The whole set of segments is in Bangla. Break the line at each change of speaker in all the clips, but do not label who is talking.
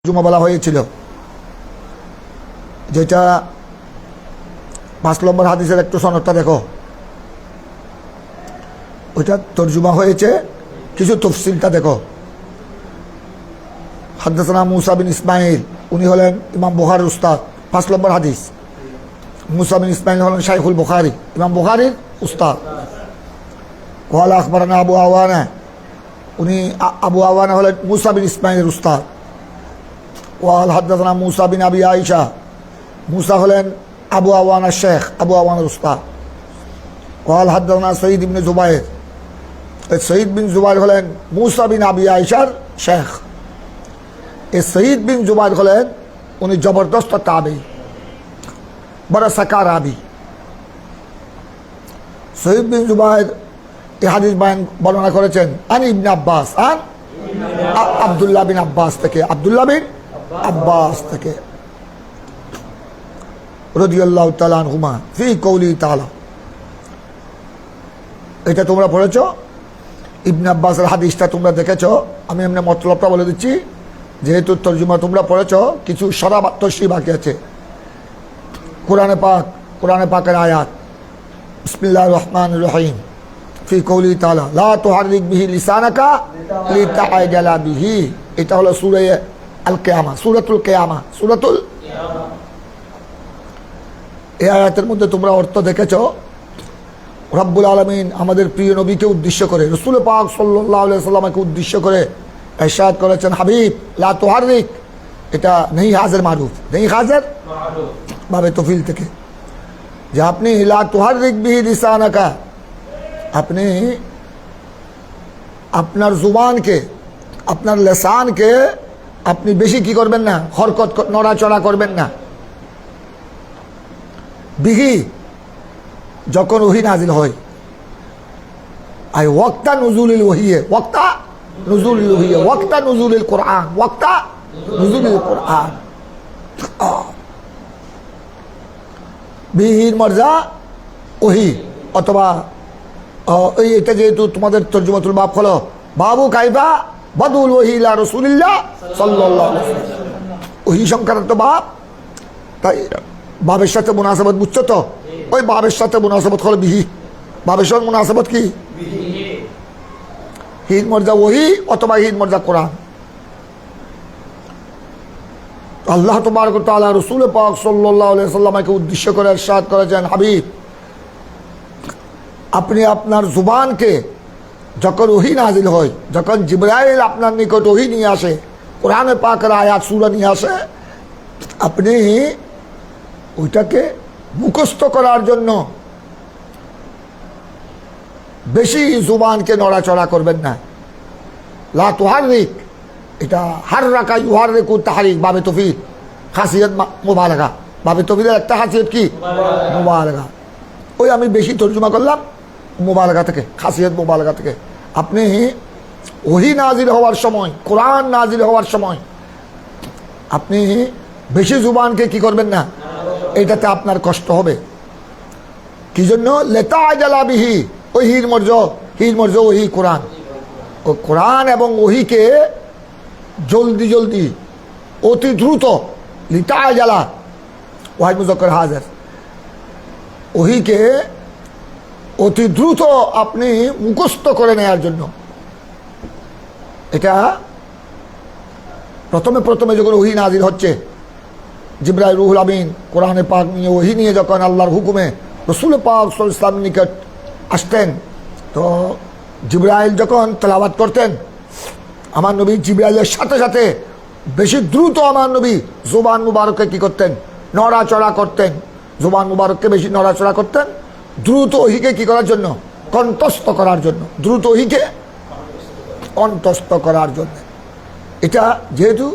তর্জমা বলা হয়েছিল, যেটা 5 নম্বর হাদিসের একটু সনদটা দেখো, ওইটা তর্জমা হয়েছে, কিছু তফসিলটা দেখো। হাদদাসানা মুসা বিন ইসমাইল, উনি হলেন ইমাম বুখারীর উস্তাদ। 5 নম্বর হাদিস, মুসা বিন ইসমাইল হলেন শাইখুল বুখারী, ইমাম বুখারীর উস্তাদ। ওয়াল আখবারানা আবু আওয়ানা, উনি আবু আওয়ানা হলেন মুসা বিন ইসমাইলের উস্তাদ। ওয়াল হাদদাসানা মুসা বিন আবি আয়েশা, মুসা হলেন আবু আওয়ানা শেখ, আবু আওয়ানার উস্তাদ। ওয়াল হাদদাসানা সঈদ ইবনে জুবাইর, সঈদ বিন জুবাইর হলেন মুসা বিন আবি আয়েশার শেখ। এই সঈদ বিন জুবাইর হলেন উনি জবরদস্ত তাবি, বড় সাকার আবি। সঈদ বিন জুবাইর এই হাদিস বর্ণনা করেছেন আন ইবনে আব্বাস, আন আব্দুল্লাহ বিন আব্বাস থেকে, আব্দুল্লাহ বিন আব্বাস থেকে রাদিয়াল্লাহু তাআলা আনহুমা ফি কওলি তাআলা। এটা তোমরা পড়েছো, ইবনে আব্বাসের হাদিসটা তোমরা দেখেছো। আমি এমনি মতলবটা বলে দিচ্ছি, যেহেতু তর্জমা তোমরা পড়েছো, কিছু সরাবাত্তশি বাকি আছে। কোরআনে পাকের আয়াত, বিসমিল্লাহির রহমানির রহিম, ফি কওলি তাআলা লা তুহাররিক বিহি লিসানাকা লিতাআজালা বিহি। এটা হলো সূরা আল কিয়ামা, সূরাতুল কিয়ামা, সূরাতুল। এই আয়াতের মধ্যে তোমরা অর্থ দেখেছো, রব্বুল আলামিন আমাদের প্রিয় নবীকে উদ্দেশ্য করে, রাসূল পাক সাল্লাল্লাহু আলাইহি ওয়াসাল্লামকে উদ্দেশ্য করে ইরশাদ করেছেন, হাবিব লা তুহাররিক। এটা নেই হাজার মারুফ, নেই হাজার বাবে তফিল থেকে, যে আপনি লা তুহাররিক বিহি লিসানাকা, আপনি আপনার জুবানকে, আপনার লিসানকে আপনি বেশি কি করবেন না, হরকত নড়াচড়া করবেন না। বিহি যখন ওহী নাজিল হয়, আই ওয়াক্তা নুজুলিল ওহিয়ে, ওয়াক্তা নুজুলিল ওহিয়ে, ওয়াক্তা নুজুলিল কোরআন, ওয়াক্তা নুজুলিল কোরআন। বিহির মর্যা ওহী, অথবা এটা যেহেতু তোমাদের তর্জমাতুল বাব হলো বাবু কাইফা বাদুল ওহী ইলা রাসূলিল্লাহ সাল্লাল্লাহু আলাইহি ওয়াসাল্লাম, ওহী সংক্রান্ত বাব। তাই বাবের সাথে মুনাসাবত বুঝছো তো, ওই বাবের সাথে মুনাসাবত হলো বিহি, বাবের সাথে মুনাসাবত কি, হিদ মর্যা ওহী অথবা হিদ মর্যা কোরআন। আল্লাহ তাবারক ওয়া তাআলা রাসূল পাক সাল্লাল্লাহু আলাইহি ওয়াসাল্লামকে উদ্দেশ্য করে ইরশাদ করেছেন, হাবিব আপনি আপনার জুবানকে যখন ওহী নাজিল হয়, যখন জিবরাইল আপনার নিকট ওহী নিয়ে আসে, কোরআনে পাকের আয়াত সূরা নিয়ে আসে, আপনি ওইটাকে মুখস্থ করার জন্য বেশি জুবানকে নড়াচড়া করবেন না। লা তুহাররিক, এটা হাররাকা ইউহাররিকু তাহরিক, বাবে তফিল, খাসিয়ত মুবালাগা। বাবে তফিলের একটা খাসিয়ত কি, মুবালাগা। ওই আমি বেশি তর্জমা করলাম মুবালাগা থেকে, খাসিয়ত মুবালাগা থেকে। আপনি ওহী নাজিল হওয়ার সময়, কোরআন নাজিল হওয়ার সময় আপনি বেশি জুবানকে কি করবেন না, এটাতে আপনার কষ্ট হবে। কি জন্য, লিতাআজালা বিহি, ওই হির মর্য ওহী কোরআন, ও কোরআন এবং ওহীকে জলদি জলদি, অতি দ্রুত, লিতাআজালা ওয়াহিদ মুযাক্কার হাজির, ওহীকে অতি দ্রুত আপনি মুখস্থ করে নেয়ার জন্য। এটা প্রথমে যখন ওহী নাজিল হচ্ছে, জিবরাইল রুহুল আমিন কোরআনে পাক নিয়ে, ওহী নিয়ে যখন আল্লাহর হুকুমে রাসূল পাক সাল্লাল্লাহু আলাইহি ওয়াসাল্লামের নিকট আসতেন, তো জিবরাইল যখন তেলাওয়াত করতেন, আমার নবী জিবরাইলের সাথে সাথে বেশি দ্রুত আমার নবী জুবান মুবারককে কি করতেন, নড়াচড়া করতেন। জুবান মুবারককে বেশি নড়াচড়া করতেন, দ্রুত ওহীকে কি করার জন্য, কণ্ঠস্থ করার জন্য, দ্রুত ওহীকে কণ্ঠস্থ করার জন্য। এটা যেহেতু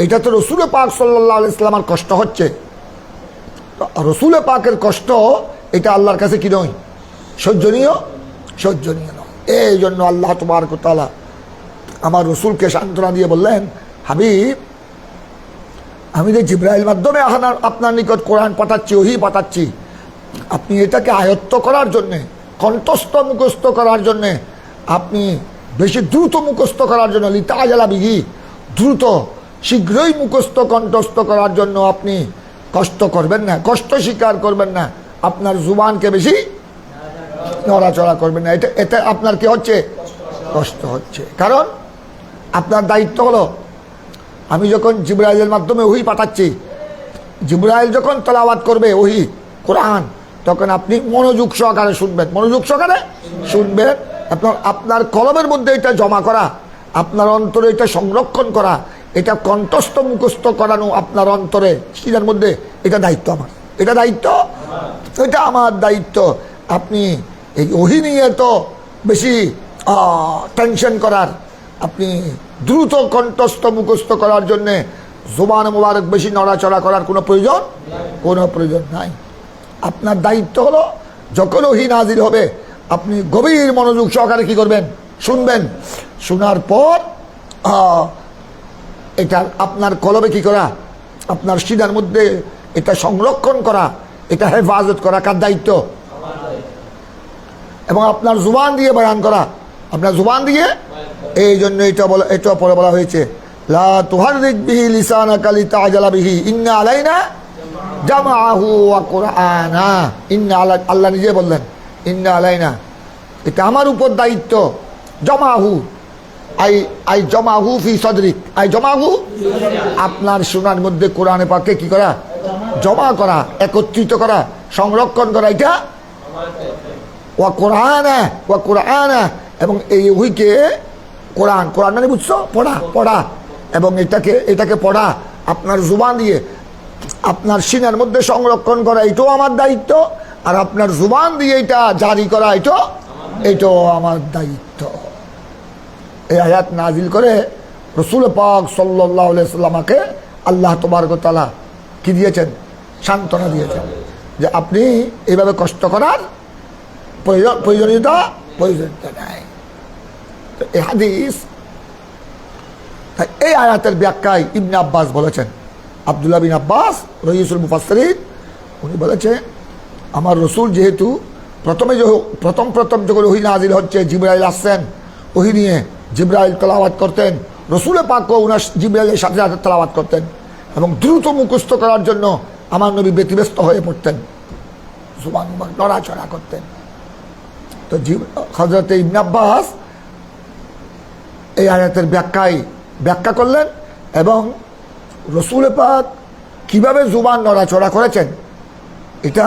এটা তো রসুল পাক সাল্লাল্লাহু আলাইহি ওয়াসাল্লামের কষ্ট হচ্ছে, রসুল পাকের কষ্ট এটা আল্লাহর কাছে কি নয়, সহ্যনীয় নয়। এই জন্য আল্লাহ তাবারক ওয়া তাআলা আমার রসুলকে সান্ত্বনা দিয়ে বললেন, হাবিব আমি যে জিবরাইল মাধ্যমে আপনার নিকট কোরআন পাঠাচ্ছি, ওহী পাঠাচ্ছি, আপনি এটাকে আয়ত্ত করার জন্যে, কণ্ঠস্থ মুখস্থ করার জন্যে, আপনি বেশি দ্রুত মুখস্থ করার জন্য, লিতাআজালা বিহি, দ্রুত শীঘ্রই মুখস্থ কণ্ঠস্থ করার জন্য আপনি কষ্ট করবেন না, কষ্ট স্বীকার করবেন না, আপনার জুবানকে বেশি নড়াচড়া করবেন না। এটা আপনার কি হচ্ছে? কষ্ট হচ্ছে। কারণ আপনার দায়িত্ব হলো, আমি যখন জিবরাইলের মাধ্যমে ওহী পাঠাচ্ছি, জিবরাইল যখন তেলাওয়াত করবে ওহী কোরআন, তখন আপনি মনোযোগ সহকারে শুনবেন, মনোযোগ সহকারে শুনবেন। আপনার কলমের মধ্যে এটা জমা করা, আপনার অন্তরে এটা সংরক্ষণ করা, এটা কণ্ঠস্থ মুখস্থ করানো আপনার অন্তরে সিনার মধ্যে, এটা দায়িত্ব আমার, এটা দায়িত্ব, এটা আমার দায়িত্ব। আপনি এই ওহী নিয়ে তো বেশি টেনশন করার, আপনি দ্রুত কণ্ঠস্থ মুখস্থ করার জন্যে জুবান মুবারক বেশি নড়াচড়া করার কোনো প্রয়োজন নাই। আপনার দায়িত্ব হলো যখন ওহী নাজিল হবে আপনি গভীর মনোযোগ সহকারে কি করবেন? শুনবেন। শোনার পর এটা আপনার কলবে কি করা, আপনার সিনার মধ্যে এটা সংরক্ষণ করা, এটা হেফাজত করা কার দায়িত্ব? এবং আপনার জুবান দিয়ে বয়ান করা, আপনার জুবান দিয়ে। এই জন্য এটা পরে বলা হয়েছে, লা তুহাররিক বিহি লিসানাকা লিতা'জালা বিহি ইন্না আলাইনা জামাআহু ওয়া কুরআনা। আল্লাহ নিজে বললেন ইন্না আলাইনা, এটা আমার উপর দায়িত্ব। জামাহু আই জামাহু ফি সদরিক, আই জামাহু, আপনার শোনার মধ্যে কোরআনে পাককে কি করা? জমা করা, একত্রিত করা, সংরক্ষণ করা, এটা ওয়া কুরআনা। এবং এই ওহীকে কোরআন মানে বুঝছো? পড়া এবং এটাকে পড়া আপনার জুবান দিয়ে আপনার সিনার মধ্যে সংরক্ষণ করা, এটাও আমার দায়িত্ব। আর আপনার জুবান দিয়ে এটা জারি করা, এটাও আমার দায়িত্ব। এই আয়াত নাজিল করে রাসূল পাক সাল্লাল্লাহু আলাইহি ওয়াসাল্লামকে আল্লাহ তাবারক ওয়া তাআলা কি দিয়েছেন? সান্ত্বনা দিয়েছেন যে আপনি এইভাবে কষ্ট করার প্রয়োজনীয়তা নাই। এই হাদিস, এই আয়াতের ব্যাখ্যায় ইবনে আব্বাস বলেছেন, আব্দুল্লাহ বিন আব্বাস রইসুল মুফাসসিরিন, উনি বলেছেন আমার রসুল যেহেতু প্রথম যখন ওহী নাজিল হচ্ছে, জিবরাইল আসছেন ওহী নিয়ে, জিবরাইল তেলাওয়াত করতেন, রসুল পাকও উনার জিবরাইলের সাথে সাথে তেলাওয়াত করতেন এবং দ্রুত মুখস্থ করার জন্য আমার নবী ব্যতিব্যস্ত হয়ে পড়তেন, জুবান নড়াচড়া করতেন। তো হযরত ইবনে আব্বাস এই আয়াতের ব্যাখ্যা করলেন এবং রসুল পাক কিভাবে জুবান নড়াচড়া করেছেন, এটা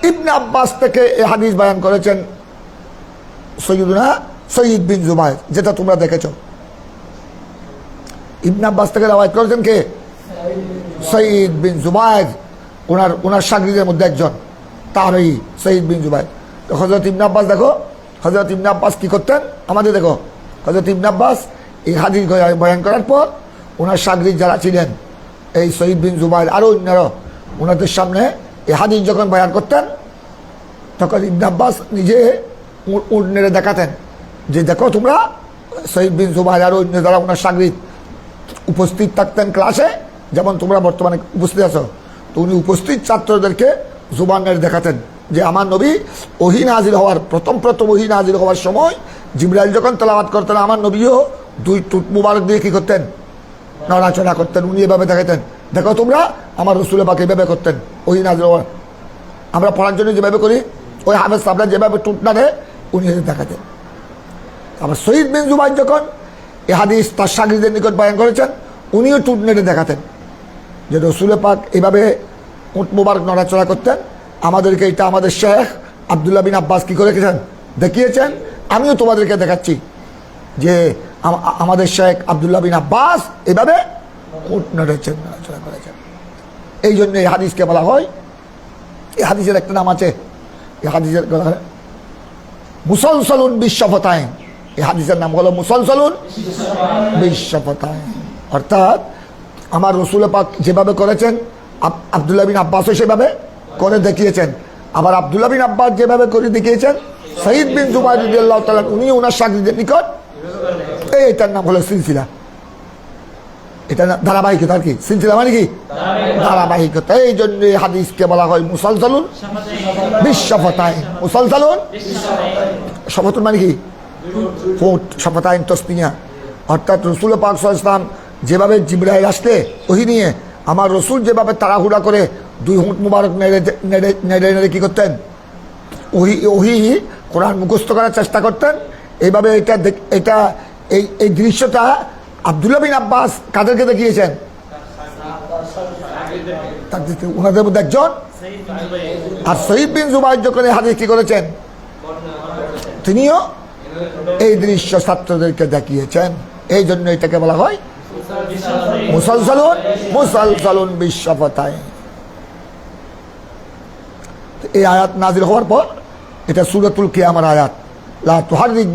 ইবনে আব্বাস থেকে এই হাদিস বয়ান করেছেন সৈয়দুনা সঈদ বিন জুবায়ের, যেটা তোমরা দেখেছ। ইবনে আব্বাস থেকে রওয়ায়াত করেছেন কে? সঈদ বিন জুবায়ের, ওনার শাগির্দের মধ্যে একজন তাবেঈ সঈদ বিন জুবায়ের। তো হযরত ইবনে আব্বাস দেখো, হযরত ইবনে আব্বাস কি করতেন আমাদের দেখো। হযরত ইবনে আব্বাস এই হাদিস বয়ান করার পর ওনার শাগির্দ যারা ছিলেন, এই সঈদ বিন জুবায়ের আরও অন্যরা, ওনাদের সামনে এই হাদিস যখন বয়ান করতেন, তখন ইবনে আব্বাস নিজে উট নেড়ে দেখাতেন যে দেখো তোমরা, সঈদ বিন জুবায়ের আরও অন্য যারা ওনার শাগির্দ উপস্থিত থাকতেন ক্লাসে, যেমন তোমরা বর্তমানে উপস্থিত আছো, তো উনি উপস্থিত ছাত্রদেরকে জুবান নেড়ে দেখাতেন যে আমার নবী ওহী নাজিল হওয়ার প্রথম ওহী নাজিল হওয়ার সময় জিবরাইল যখন তেলাওয়াত করতেন, আমার নবীও দুই টুট মুবারক দিয়ে কি করতেন? নড়াচড়া করতেন। উনি এভাবে দেখাতেন, দেখো তোমরা আমার রসুল পাক এভাবে করতেন ওহী নাজিল হওয়ার, আমরা পড়ার জন্য যেভাবে করি, ওই হাফেজ সাহেবরা যেভাবে টুট না দেয় উনি দেখাতেন। আবার সঈদ বিন জুবায়ের যখন এই হাদিস তার শাগির্দের নিকট বয়ান করেছেন, উনিও টুট নেড়ে দেখাতেন যে রসুল পাক এইভাবে উট মুবারক নড়াচড়া করতেন। আমাদেরকে এটা আমাদের শেখ আব্দুল্লাহ বিন আব্বাস কি করে দেখিয়েছেন, আমিও তোমাদেরকে দেখাচ্ছি যে আমাদের শেখ আব্দুল্লাহ বিন আব্বাস এভাবে উট নড়েছেন, নড়াচড়া করেছেন। এই জন্য এই হাদিসকে বলা হয়, এই হাদিসের একটা নাম আছে, এই হাদিসের বলা হয় মুসলসলুন বিশ্বফতাইন। এই হাদিসের নাম হলো মুসলসলুন বিশ্বফতাইন, অর্থাৎ আমার রসুল পাক যেভাবে করেছেন আব্দুল্লাহ বিন আব্বাসও সেভাবে করে দেখিয়েছেন। আবার আব্দুল্লাহ বিন আব্বাস যেভাবে করে দেখিয়েছেন, সঈদ বিন জুবায়ের রাদিয়াল্লাহু তাআলা উনি ওনার শাগির্দের নিকট, এইটার নাম হলো সিলসিলা। এটা ধারাবাহিকতা। আর কি সিলসিলা মানে কি? ধারাবাহিকতা। এই জন্য হাদিসকে বলা হয় মুসলসলুন বিশ্বফতাইন। মুসলসলুন শফতুন মানে কি? ফুট, শফতাইন তসনিয়া। অর্থাৎ রাসূল পাক সাল্লাল্লাহু আলাইহি ওয়াসাল্লাম যেভাবে জিবরাইল আসলে ওহি নিয়ে আমার রসুল যেভাবে তাড়াহুড়া করে 2 হুঁট মুবারক নেড়ে নেড়ে নেড়ে নেড়ে কী করতেন, ওহি কোরআন মুখস্থ করার চেষ্টা করতেন। এইভাবে এটা এই দৃশ্যটা আব্দুল্লাহ বিন আব্বাস কাদেরকে দেখিয়েছেন? ওনাদের মধ্যে একজন। আর সঈদ বিন জুবাইর যখন এই হাদিস কি করেছেন, তিনিও এই দৃশ্য ছাত্রদেরকে দেখিয়েছেন। এই জন্য এটাকে বলা হয় মুসালসালুন বিশ্বফতায়। এই আয়াত নাজিল হওয়ার পর, এটা সূরাতুল কিয়ামার আয়াত, লা তুহাররিক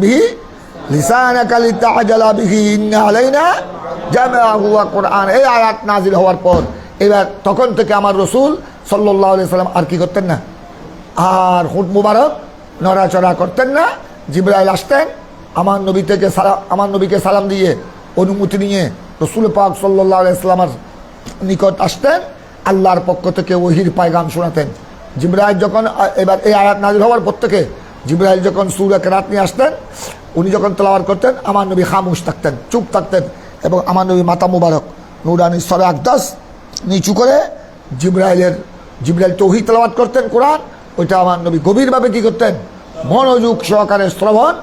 বিহি লিসানাকা লিতাআজালা বিহি ইন্না আলাইনা জামআহু ওয়া কুরআন। এই আয়াত নাজিল হওয়ার পর এবার তখন থেকে আমার রাসূল সাল্লাল্লাহু আলাইহি সাল্লাম আর কি করতেন না, আর হুঁট মুবারক নড়াচড়া করতেন না। জিবরাইল আসতেন, আমার নবীকে সালাম দিয়ে অনুমতি নিয়ে রাসূল পাক সাল্লাল্লাহু আলাইহি সাল্লামের নিকট আসতেন, আল্লাহর পক্ষ থেকে ওহির পায়গাম শোনাতেন। জিবরাইল যখন এবার এই আয়াত নাজিল হওয়ার পর থেকে জিবরাইল যখন সূরা কেরাত নিয়ে আসতেন, উনি যখন তেলাওয়াত করতেন, আমার নবী খামোশ থাকতেন, চুপ থাকতেন, এবং আমার নবী মাথা মুবারক নুরানি সরে আকদাস নিচু করে জিবরাইল তো ওহি তেলাওয়াত করতেন কোরআন, ওইটা আমার নবী গভীরভাবে কি করতেন, মনোযোগ সহকারে শ্রবণ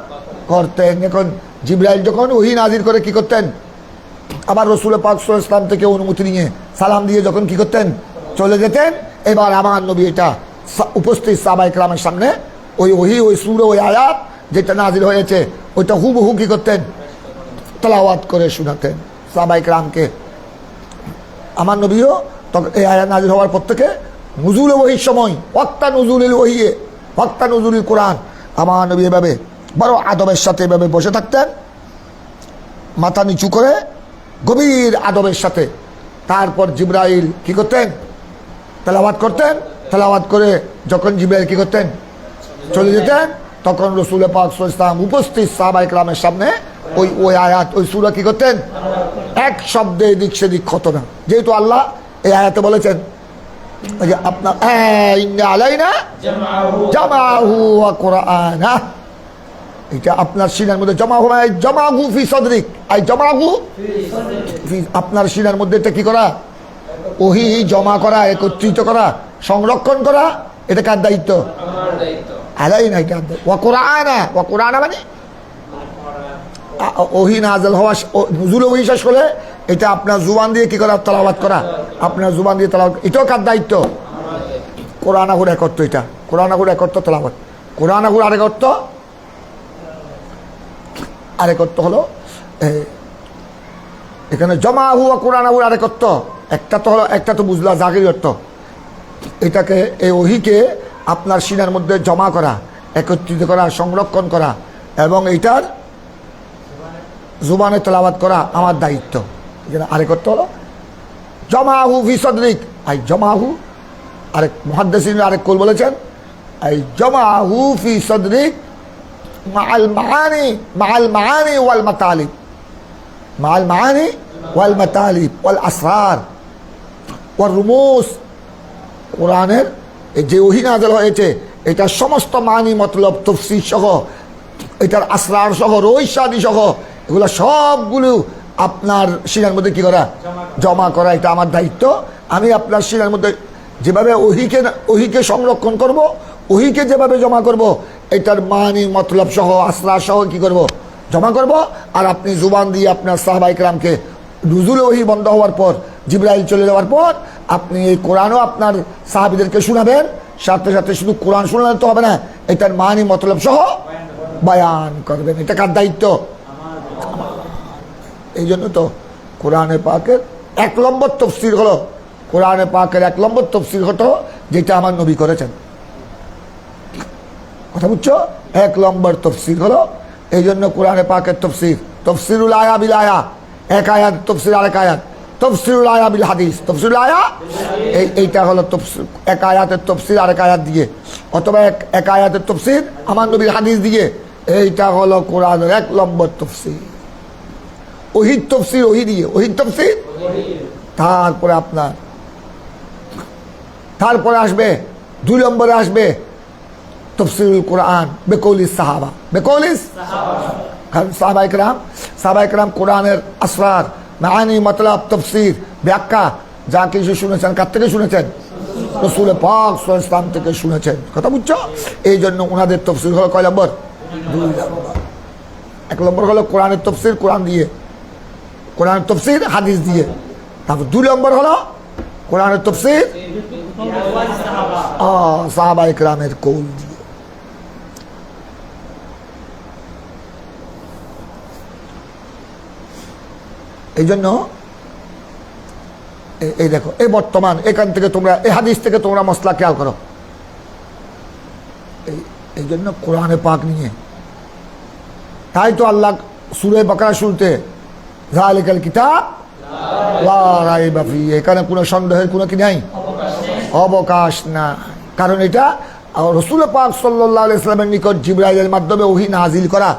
করতেন। এখন জিবরাইল যখন ওহি নাজির করে কি করতেন, আবার রাসূল পাক সাল্লাল্লাহু আলাইহি ওয়াসাল্লাম থেকে অনুমতি নিয়ে সালাম দিয়ে যখন কি করতেন, চলে যেতেন। এবার আমার নবী এটা উপস্থিত সাহাবায়ে কেরামের সামনে ওই সূরা, ওই আয়াত যেটা নাজিল হয়েছে ওইটা হুবহু কি করতেন, তেলাওয়াত করে শোনাতেন সাহাবায়ে কেরামকে। আমার নবীও তখন এই আয়াত নাজিল হওয়ার পর থেকে নুজুল ওহির সময়, ওয়াক্তা নুজুলিল ওহিয়ে, ওয়াক্তা নুজুলিল কোরআন, আমার নবী এভাবে বড় আদবের সাথে এভাবে বসে থাকতেন, মাথা নিচু করে গভীর আদবের সাথে। তারপর জিবরাইল কি করতেন, তেলাওয়াত করতেন। তেলাওয়াত করে যখন জিবরাইল কি করতেন, চলে যেতেন, তখন রাসূল পাক সাল্লাল্লাহু আলাইহি ওয়াসাল্লাম উপস্থিত সাহাবায়ে কেরামের সামনে ওই আয়াত, ওই সূরা কি করতেন, এক শব্দে এদিক সেদিক হতো না। যেহেতু আল্লাহ এই আয়াতে বলেছেন যে আপনার ইন্না আলাইনা জামাহু ওয়া কুরআনা, এটা আপনার সিনার মধ্যে জামাহু ফি সাদরিক, জামাহু আপনার সিনার মধ্যে এটা কি করা, ওহি জমা করা, একত্রিত করা, সংরক্ষণ করা, এটা কার দায়িত্ব? আলাইনা। এটা ওয়া কুরআনা মানে ওহি নাযিল হওয়া, নুজুল ওহি শেষ করে এটা আপনার জুবান দিয়ে কি করা, তেলাওয়াত করা, আপনার জুবান দিয়ে তেলাওয়াত, এটাও কার দায়িত্ব? কোরআনাহুর এক অর্থ, এটা কোরআনাহুর এক অর্থ তেলাওয়াত, কোরআনাহুর আরেক অর্থ হলো এখানে জমাহু ওয়া কুরআনাহুর আরেক অর্থ, একটা তো বুঝলা জাগির অর্থ, এটাকে এই ওহিকে আপনার সিনার মধ্যে জমা করা, একত্রিত করা, সংরক্ষণ করা, এবং এইটার জুবানে তেলাওয়াত করা আমার দায়িত্ব। এখানে আরেক অর্থ হলো জমাহু ফি সাদরিক, জমাহু আরেক মুহাদ্দিসিন আরেক কল বলেছেন, জমাহু ফি সাদরিক মাআল মাআনি ওয়াল মাতালিব, মাআল মাআনি ওয়াল মাতালিব ওয়াল আসরার ওয়াল রুমুস। কোরআনের যে ওহী নাযিল হয়েছে এটা সমস্ত মানি মতলব তাফসীর সহ, এটার আসরার সহ, রহস্যাদি সহ, এগুলো সবগুলো আপনার সিনার মধ্যে কি করা, জমা করা, এটা আমার দায়িত্ব। আমি আপনার সিনার মধ্যে যেভাবে ওহিকে সংরক্ষণ করব, ওহিকে যেভাবে জমা করব, এটার মানি মতলব সহ, আসরার সহ কি করব, জমা করব। আর আপনি জুবান দিয়ে আপনার সাহাবায়ে কেরামকে নুজুল ওহি বন্ধ হওয়ার পর, জিবরাইল চলে যাওয়ার পর আপনি এই কোরআনও আপনার সাহাবীদেরকে শোনাবেন, সাথে সাথে শুধু কোরআন শোনালে তো হবে না, এটার মানি মতলব সহ বয়ান করবেন। এটা কার দায়িত্ব? এই জন্য তো কোরআনে পাকের 1 নম্বর তাফসীর হলো, কোরআনে পাকের 1 নম্বর তাফসীর হতো যেটা আমার নবী করেছেন। কথা বুঝছো? 1 নম্বর তাফসীর হলো, এই জন্য কোরআনে পাকের তাফসীরুল আয়া বিল আয়া, এক আয়াত তাফসীর আরেক আয়াত, তাফসীরুল আয়া বিল হাদিস, তাফসীরুল আয়া এইটা হলো তাফসীর, এক আয়াতের তাফসীর আরেক আয়াত দিয়ে, অথবা এক আয়াতের তাফসীর আমার নবীর হাদিস দিয়ে, এইটা হলো কোরআনের 1 নম্বর তাফসীর। ওহির তাফসীর ওহি দিয়ে, ওহির তাফসীর। তারপরে আসবে 2 নম্বরে আসবে তাফসীরুল কোরআন বেকৌলিস সাহাবা, বেকৌলিস কারণ সাহাবায়ে কেরাম কোরআনের আসরার মানি মতলব তফসির ব্যাখ্যা যা কিছু শুনেছেন কার থেকে শুনেছেন? রসুল পাক সাল্লাল্লাহু আলাইহি ওয়াসাল্লাম থেকে শুনেছেন। কথা বুঝছো? এই জন্য ওনাদের তফসির হলো কয় নম্বর? 2 নম্বর। 1 নম্বর হলো কোরআনের তফসির, কোরআন দিয়ে, কোরআনের তফসির হাদিস দিয়ে। তারপর 2 নম্বর হলো কোরআনের তফসির সাহাবায়ে কেরামের কৌল দিয়ে। এই জন্য এই দেখো, এই বর্তমান এখান থেকে তোমরা এই হাদিস থেকে তোমরা মসলা খেয়াল করো। এই জন্য কোরআনে পাক নিয়ে, তাই তো আল্লাহ সূরা বাকারা শুরুতে যালিকাল কিতাব লা রাইবা ফিহি, এখানে কোনো সন্দেহের কোনো কি নাই, অবকাশ না। কারণ এটা রাসূল পাক সাল্লাল্লাহু আলাইহি ওয়াসাল্লামের নিকট জিবরাইলের মাধ্যমে ওহী নাজিল করা,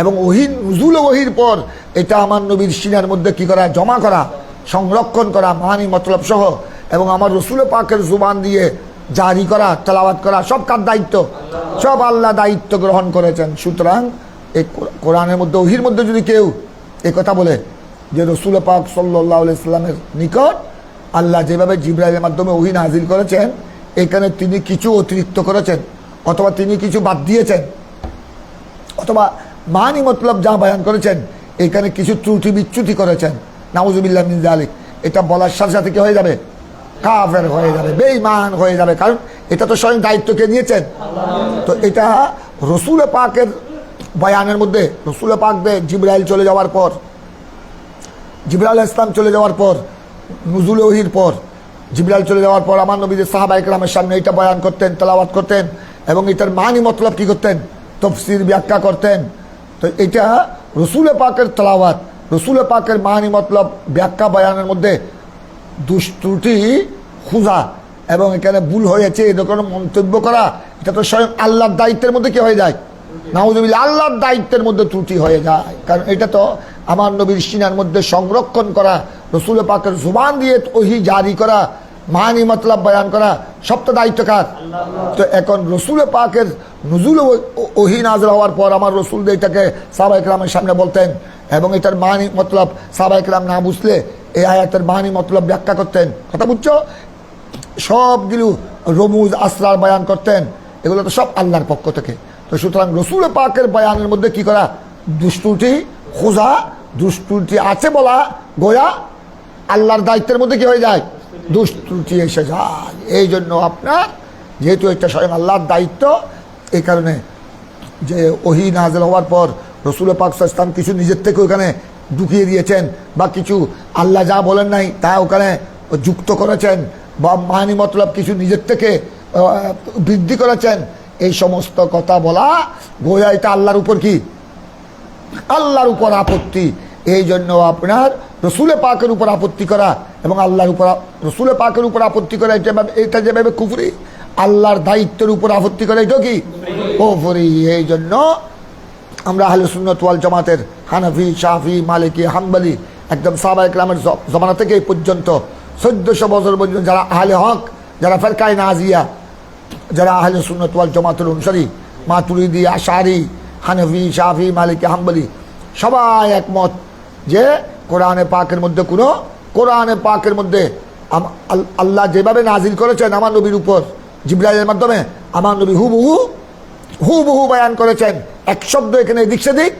এবং ওহী নুজুল ওহীর পর এটা আমার নবীর সিনার মধ্যে কি করা, জমা করা, সংরক্ষণ করা, মানি মতলব সহ, এবং আমার রাসূল পাকের জুবান দিয়ে জারি করা, তেলাওয়াত করা, সব কার দায়িত্ব? সব আল্লাহ দায়িত্ব গ্রহণ করেছেন। সুতরাং এই কোরআনের মধ্যে ওহীর মধ্যে যদি কেউ এই কথা বলে যে রাসূল পাক সাল্লাল্লাহু আলাইহি ওয়াসাল্লামের নিকট আল্লাহ যেভাবে জিবরাইলের মাধ্যমে ওহী নাজিল করেছেন, এখানে তিনি কিছু অতিরিক্ত করেছেন, অথবা তিনি কিছু বাদ দিয়েছেন, অথবা মানি মতলব যা বয়ান করেছেন এখানে কিছু ত্রুটি বিচ্যুতি করেছেন, নাউজুবিল্লাহ মিন যালিক, এটা বলার সাথে সাথে কি হয়ে যাবে? কাফের হয়ে যাবে, বেঈমান হয়ে যাবে। কারণ এটা তো স্বয়ং দায়িত্বকে নিয়েছেন। তো এটা রাসূল পাকের বয়ানের মধ্যে, রাসূল পাক জিবরাইল চলে যাওয়ার পর, জিবরাইল আলাইহিস সালাম চলে যাওয়ার পর, নুজুল ওহীর পর, জিবরাইল চলে যাওয়ার পর আমার নবীদের সাহাবায়ে কেরামের সামনে এটা বয়ান করতেন, তেলাওয়াত করতেন, এবং এটার মানি মতলব কি করতেন? তফসির ব্যাখ্যা করতেন। তো এটা রাসূল পাকের তেলাওয়াত, রাসূল পাকের মানি মতলব ব্যাখ্যা বয়ানের মধ্যে দুষ্ত্রুটি খুঁজা এবং এখানে ভুল হয়েছে এরকম মন্তব্য করা, এটা তো স্বয়ং আল্লাহর দায়িত্বের মধ্যে কি হয়ে যায়? নাউজুবিল্লাহ, আল্লাহর দায়িত্বের মধ্যে ত্রুটি হয়ে যায়। কারণ এটা তো আমার নবীর সিনার মধ্যে সংরক্ষণ করা, রাসূল পাকের জুবান দিয়ে ওহী জারি করা, মানি মতলব বয়ান করা, সব তো দায়িত্ব কার? তো এখন রাসূল পাকের নুজুল ওহী নাযিল হওয়ার পর আমার রাসূল এটাকে সাহাবায়ে কেরামের সামনে বলতেন, এবং এটার মানি মতলব সাহাবায়ে কেরাম না বুঝলে এই আয়াতের মানি মতলব ব্যাখ্যা করতেন। কথা বুঝছো? সবগুলো রমুজ আসরার বয়ান করতেন, এগুলো তো সব আল্লাহর পক্ষ থেকে। তো সুতরাং রাসূল পাকের বয়ানের মধ্যে কি করা? দুষ্ত্রুটি খোঁজা, দুষ্ত্রুটি আছে বলা গোয়া আল্লাহর দায়িত্বের মধ্যে কি হয়ে যায়? দুষ্ত্রুটি এসে যায়। এই জন্য আপনার যেহেতু এটা স্বয়ং আল্লাহর দায়িত্ব, এই কারণে যে ওহী নাযিল হওয়ার পর রাসূল পাক সাল্লাল্লাহু আলাইহি ওয়াসাল্লাম কিছু নিজের থেকে ওখানে ঢুকিয়ে দিয়েছেন, বা কিছু আল্লাহ যা বলেন নাই তা ওখানে যুক্ত করেছেন, বা মানি মতলব কিছু নিজের থেকে বৃদ্ধি করেছেন, এই সমস্ত কথা বলা গোয়া এটা আল্লাহর উপর কি? আল্লাহর উপর আপত্তি। এই জন্য আপনার রাসূল পাকের উপর আপত্তি করা এবং আল্লাহর উপর, রাসূল পাকের উপর আপত্তি করা এটা যেভাবে কুফরি, আল্লাহর দায়িত্বের উপর আপত্তি করা এটা কি? কুফরি। এই জন্য আমরা আহলে সুন্নাত ওয়াল জামাতের হানাফি, শাফি, মালিকি, হাম্বলি একদম সাহাবায়ে কেরামের জমানা থেকে এই পর্যন্ত 1400 বছর পর্যন্ত যারা আহলে হক, যারা ফিরকায়ে নাজিয়া, যারা আহলে সুন্নাত ওয়াল জামাতের অনুসারী, মাতুরিদি, আশআরি, হানাফি, শাফি, মালিকি, হাম্বলি, সবাই একমত যে কোরআনে পাকের মধ্যে কোনো, কোরআনে পাকের মধ্যে আল্লাহ যেভাবে নাজিল করেছেন আমার নবীর উপর জিবরাইলের মাধ্যমে, আমার নবী হুবহু বয়ান করেছেন, এক শব্দ এখানে এদিক সেদিক,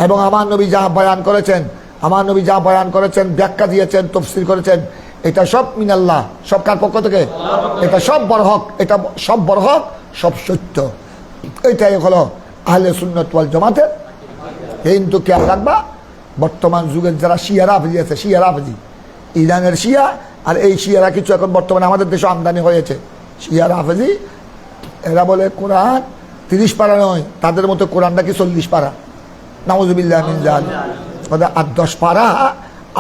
এবং আমার নবী যা বয়ান করেছেন, আমার নবী যা বয়ান করেছেন, ব্যাখ্যা দিয়েছেন, তাফসীর করেছেন, এটা সব মিনাল্লাহ, সব কার পক্ষ থেকে? এটা সব বরহক, এটা সব বরহক, সব সত্য। এটাই হলো আহলে সুন্নাত ওয়াল জামাতের। কিন্তু খেয়াল রাখবা, বর্তমান যুগের যারা শিয়া রাফেজি আছে, শিয়া রাফেজি, ইরানের শিয়া, আর এই শিয়ারা কিছু এখন বর্তমানে আমাদের দেশে আমদানি হয়েছে, শিয়া রাফেজি, এরা বলে কোরআন 30 পারা নয়, তাদের মতো কোরআনটা কি 40 পারা। নাউজুবিল্লাহ মিন যালিক। 8-10 পারা,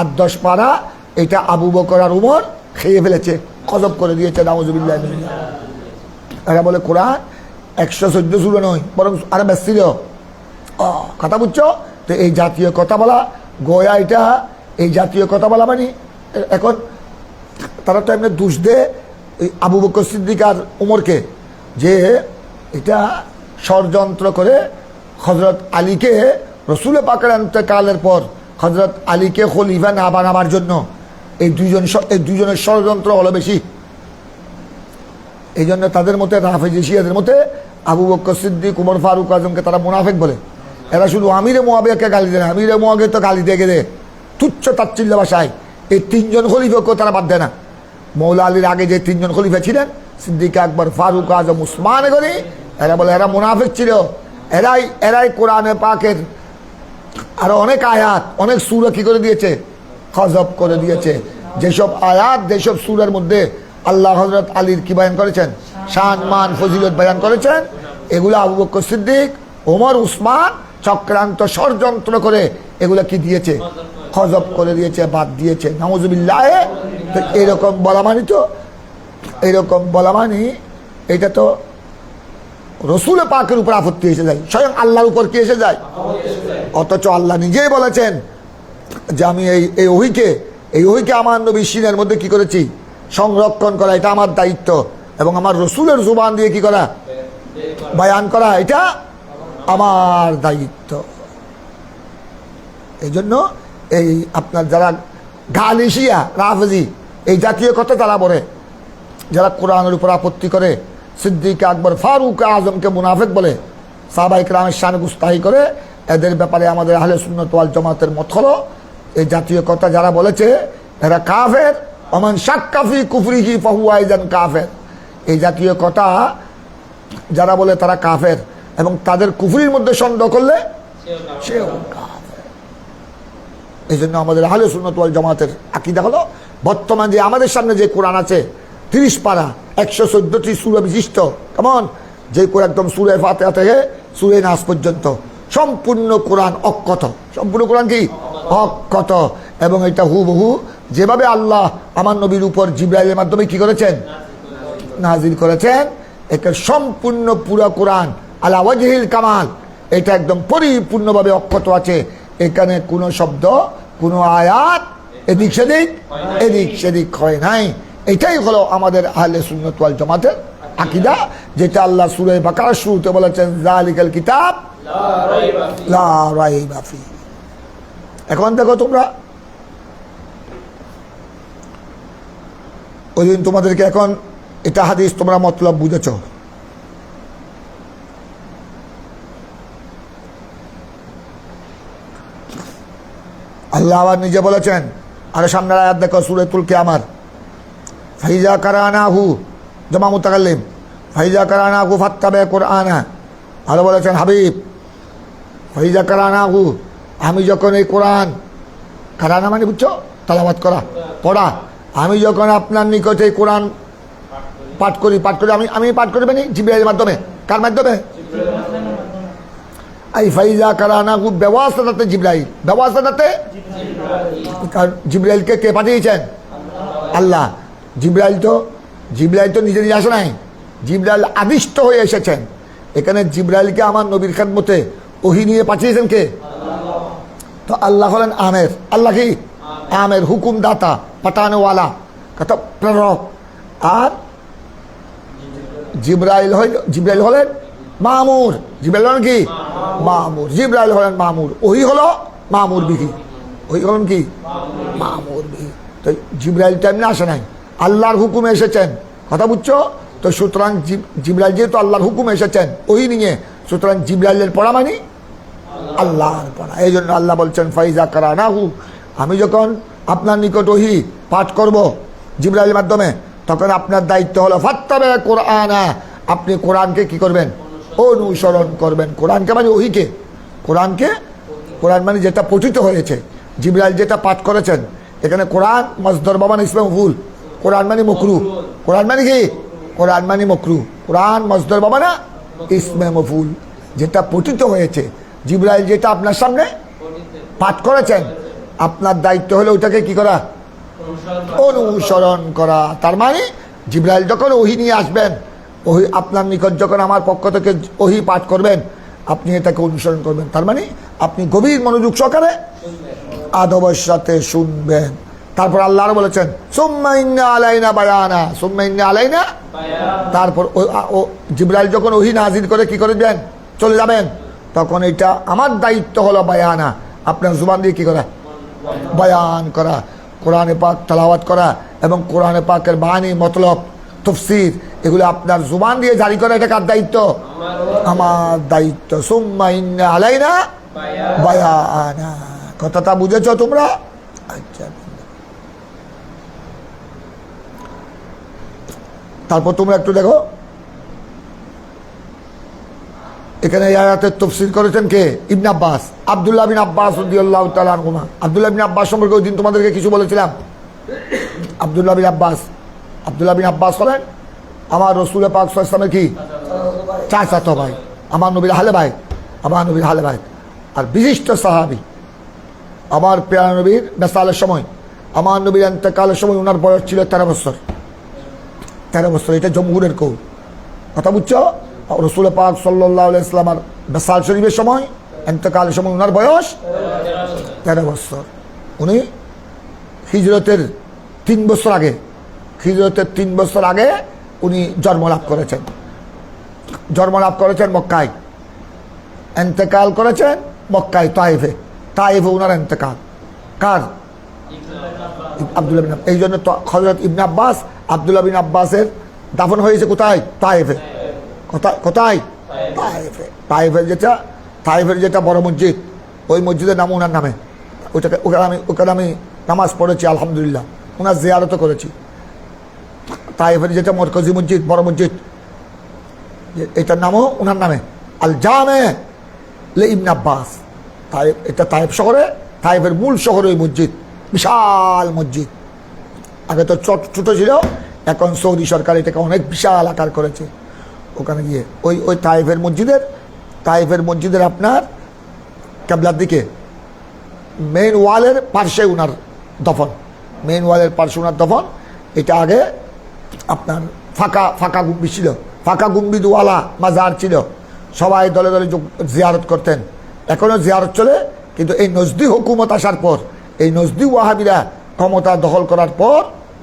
8-10 পারা এটা আবু বকর আর উমর খেয়ে ফেলেছে, কজব করে দিয়েছে। নাউজুবিল্লাহ মিন যালিক। এরা বলে কোরআন 114 সূরা নয়, বরং আরো বেশি ছিল। কথা বুঝছো? তো এই জাতীয় কথা বলা গোয়া, এটা এই জাতীয় কথা বলা মানে এখন তারা তো এমনি দোষ দেয় আবু বকর সিদ্দিক আর উমরকে, যে এটা ষড়যন্ত্র করে হযরত আলীকে রসুল পাকের ইন্তেকালের পর হযরত আলীকে খলিফা না বানাবার জন্য এই দুইজনের ষড়যন্ত্র হলো বেশি। এই জন্য তাদের মতে, রাফেজি শিয়াদের মতে, আবু বকর সিদ্দিক, উমর ফারুক আজমকে তারা মুনাফিক বলে। এরা শুধু আমিরে মুয়াবিয়াকে গালি দেয় না, আমিরে মুয়াবিয়া তো গালি দিয়ে গেলে তুচ্ছ তাচ্ছিল্য ভাষায় এই তিনজন খলিফাকেও তারা বাদ দেয় না। মৌলা আলীর আগে যে তিনজন খলিফা ছিলেন, সিদ্দিক আকবর, ফারুক আজম, উসমান গনি, এরা বলে এরা মুনাফিক ছিল। এরাই কোরআনে পাকের আরো অনেক আয়াত, অনেক সূরা কি করে দিয়েছে, গজব করে দিয়েছে। যেসব আয়াত, যেসব সূরার মধ্যে আল্লাহ হযরত আলীর কি বয়ান করেছেন, শান মান ফজিলত বয়ান করেছেন, এগুলো আবু বকর সিদ্দিক, ওমর, উসমান চক্রান্ত ষড়যন্ত্র করে এগুলা কি দিয়েছে, গজব করে দিয়েছে, বাদ দিয়েছে। নাউজুবিল্লাহ। তো এরকম বলা মানি এটা তো রসুল পাকের উপর আপত্তি এসে যায়, স্বয়ং আল্লাহর উপর কি এসে যায়। অথচ আল্লাহ নিজেই বলেছেন যে আমি এই ওহিকে আমার নবী সিনের মধ্যে কি করেছি, সংরক্ষণ করা, এটা আমার দায়িত্ব। এবং আমার রসুলের জুবান দিয়ে কি করা, বয়ান করা, এটা আমার দায়িত্ব। এই জন্য এই আপনার যারা গালিশিয়া, রাফেজি, এই জাতীয় কথা তারা বলে, যারা কোরআনের উপর আপত্তি করে, সিদ্দিক আকবর, ফারুক আজমকে মুনাফিক বলে, সাহাবায়ে কেরামের শান গুস্তাহি করে, এদের ব্যাপারে আমাদের আহলে সুন্নাত ওয়াল জামাতের মত হলো এই জাতীয় কথা যারা বলেছে এরা কাফের। ওমান শাক্কা ফি কুফরিহি ফাহুয়া আইযান কাফের। এই জাতীয় কথা যারা বলে তারা কাফের, এবং তাদের কুফরির মধ্যে সন্দেহ করলে সেও কাফের। এই জন্য আমাদের আহলে সুন্নাত ওয়াল জামাতের আকীদা হলো, বর্তমান যে আমাদের সামনে যে কোরআন আছে 30 পারা 114টি সূরা বিশিষ্ট, কেমন যে কোরআন একদম সূরা ফাতিহা থেকে সূরা নাস পর্যন্ত সম্পূর্ণ কোরআন অক্ষত, সম্পূর্ণ কোরআন কি অক্ষত। এবং এটা হুবহু যেভাবে আল্লাহ আমার নবীর উপর জিবরাইলের মাধ্যমে কি করেছেন, নাজিল করেছেন, একে সম্পূর্ণ পুরো কোরআন আলা ওয়াজহিল কামাল, এটা একদম পরিপূর্ণভাবে অক্ষত আছে। এখানে কোনো শব্দ, কোনো আয়াত এদিক সেদিক হয় নাই। এটাই হলো আমাদের আহলে সুন্নাত ওয়াল জামাতের আকীদা, যেটা আল্লাহ সূরা বাকারার শুরুতে বলেছেন যালিকাল কিতাব লা রাইবা ফি। এখন দেখো তোমরা, ওই দিন তোমাদেরকে এখন এটা হাদিস তোমরা মতলব বুঝেছ। আল্লাহ আবার নিজে বলেছেন, আরে সামনের আয়াত দেখো সূরাতুল কিয়ামার, ফাইজা কারানাহু, জামা মুতাকাল্লিম, ফাইজা কারানাহু ফাত্তাবি কুরআনা। আল্লাহ বলেছেন হাবিব, ফাইজা কারানাহু, আমি যখন এই কোরআন, কারানা মানে বুঝছো, তালাওয়াত করা, পড়া, আমি যখন আপনার নিকটে কোরআন পাঠ করি আমি পাঠ করি মানে জিবরাইলের মাধ্যমে। কার মাধ্যমে? এই ফাইজা কারানাহু ব্যবস্থাতে জিবরাইল, ব্যবস্থাতে জিবরাইলকে কে পাঠিয়েছেন? আল্লাহ। জিবরাইল তো নিজে নিজে আসে নাই, জিবরাইল আদিষ্ট হয়ে এসেছেন। এখানে জিবরাইলকে আমার নবীর খেদমতে ওহী নিয়ে পাঠিয়েছেন কে? তো আল্লাহ হলেন আমের। আল্লাহ কি? আমের, হুকুম দাতা, পাঠানোওয়ালা, কথা প্রেরক। আর জিবরাইল হলেন মামুর। জিবরাইল হলেন কি? মামুর। জিবরাইল হলেন মামুর, ওহী হলো মামুর বিহি। ওহী হলেন কি? মামুর বিহি। তো জিবরাইল টাইমে আসে নাই, আল্লাহর হুকুমে এসেছেন। কথা বুঝছো? তো সুতরাং জিবরাইল যেহেতু আল্লাহর হুকুমে এসেছেন ওহী নিয়ে, সুতরাং জিবরাইলের পড়া মানে আল্লাহর পড়া। এই জন্য আল্লাহ বলছেন ফাইজা কারানাহু, আমি যখন আপনার নিকট ওহী পাঠ করব জিবরাইলের মাধ্যমে, তখন আপনার দায়িত্ব হলো ফাত্তাবি কুরআনা, আপনি কোরআনকে কি করবেন? অনুসরণ করবেন। কোরআনকে মানে ওহীকে, কোরআন মানে যেটা পঠিত হয়েছে, জিবরাইল যেটা পাঠ করেছেন। এখানে কোরআন মসদর বামান ইসমে মফউল, কোরআন মানে মকরু। কোরআন মানে কি? কোরআন মানে মকরু। কোরআন মসদর বামানা ইসমে মফউল, যেটা পঠিত হয়েছে। জিবরাইল যেটা আপনার সামনে পাঠ করেছেন, আপনার দায়িত্ব হলো ওইটাকে কি করা? অনুসরণ করা। তার মানে জিবরাইল যখন ওহী নিয়ে আসবেন, ওহী আপনার নিকট যখন আমার পক্ষ থেকে ওহী পাঠ করবেন, আপনি এটাকে অনুসরণ করবেন। তার মানে আপনি গভীর মনোযোগ সহকারে আদবের সাথে শুনবেন। তারপর আল্লাহ বলেছেন সুম্মা ইন্না আলাইনা বায়ানা, সুম্মা ইন্না আলাইনা। তারপর জিবরাইল যখন ওহী নাযিল করে কি করে দেন? চলে যাবেন, তখন এটা আমার দায়িত্ব হলো বায়ানা, আপনার জুবান দিয়ে কি করা, বয়ান করা, কোরআনে পাক তেলাওয়াত করা এবং কোরআনে পাকের বাণী মতলব তফসির এগুলো আপনার জুবান দিয়ে জারি করা, এটা কার দায়িত্ব, আমার দায়িত্ব। সুম্মা ইন্না আলাইনা বায়ানা, কথাটা বুঝেছো তোমরা? আচ্ছা, তারপর তোমরা একটু দেখো এখানে আয়াতের তাফসীর করেছেন কে? ইবনে আব্বাস, আব্দুল্লাহ বিন আব্বাস রাদিয়াল্লাহু তাআলা আনহুমা। আব্দুল্লাহ বিন আব্বাস সম্পর্কে ওই দিন তোমাদেরকে কিছু বলেছিলাম। আব্দুল্লাহ বিন আব্বাস হলেন আমার রাসূল পাক সাল্লাল্লাহু আলাইহি ওয়াসাল্লামের কি চাচাতো ভাই, আমার নবীর আহলে ভাই, আর বিশিষ্ট সাহাবী। আমার প্রিয় নবীর বেসালের সময়, আমার নবীর ইন্তেকালের সময় ওনার বয়স ছিল 13 বছর। 13 বছর, এটা জমহুরের কৌল, কথা বুঝছো? রসুল পাক সাল্লাল্লাহু আলাইহি ওয়াসাল্লামের বেসাল শরীফের সময়, ইন্তেকালের সময় ওনার বয়স 13 বছর। উনি হিজরতের 3 বছর আগে উনি জন্ম লাভ করেছেন মক্কায়, ইন্তেকাল করেছেন মক্কায় তায়েফে ওনার ইন্তেকাল। কার? আব্দুল্লাহ বিন আব্বাস। এই জন্য হযরত ইবনে আব্বাস, আব্দুল্লাহ বিন আব্বাসের দাফন হয়েছে কোথায়? তায়েফে। কোথায়? তায়েফের যেটা বড় মসজিদ, ওই মসজিদের নাম ওনার নামে। ওখানে আমি নামাজ পড়েছি, আলহামদুলিল্লাহ, ওনার জিয়ারতও করেছি। তায়েফের যেটা মরকজি মসজিদ, বড় মসজিদ, এটার নামও ওনার নামে, আল জামে লে ইবনে আব্বাস। এটা তায়েফ শহরে, তায়েফের মূল শহরে ওই মসজিদ, বিশাল মসজিদ। আগে তো ছোট ছিল, এখন সৌদি সরকার এটাকে অনেক বিশাল আকার করেছে। ওখানে গিয়ে ওই তায়েফের মসজিদের আপনার কেবলার দিকে মেইন ওয়ালের পার্শ্বে উনার দফন, এটা আগে আপনার ফাঁকা গুম্বি ছিল, ফাঁকা গুম্বিদওয়ালা মাজার ছিল, সবাই দলে দলে জিয়ারত করতেন। এখনও জিয়ারত চলে, কিন্তু এই নজদি হুকুমত আসার পর, এই নজদি ওয়াহাবিরা ক্ষমতা দখল করার পর,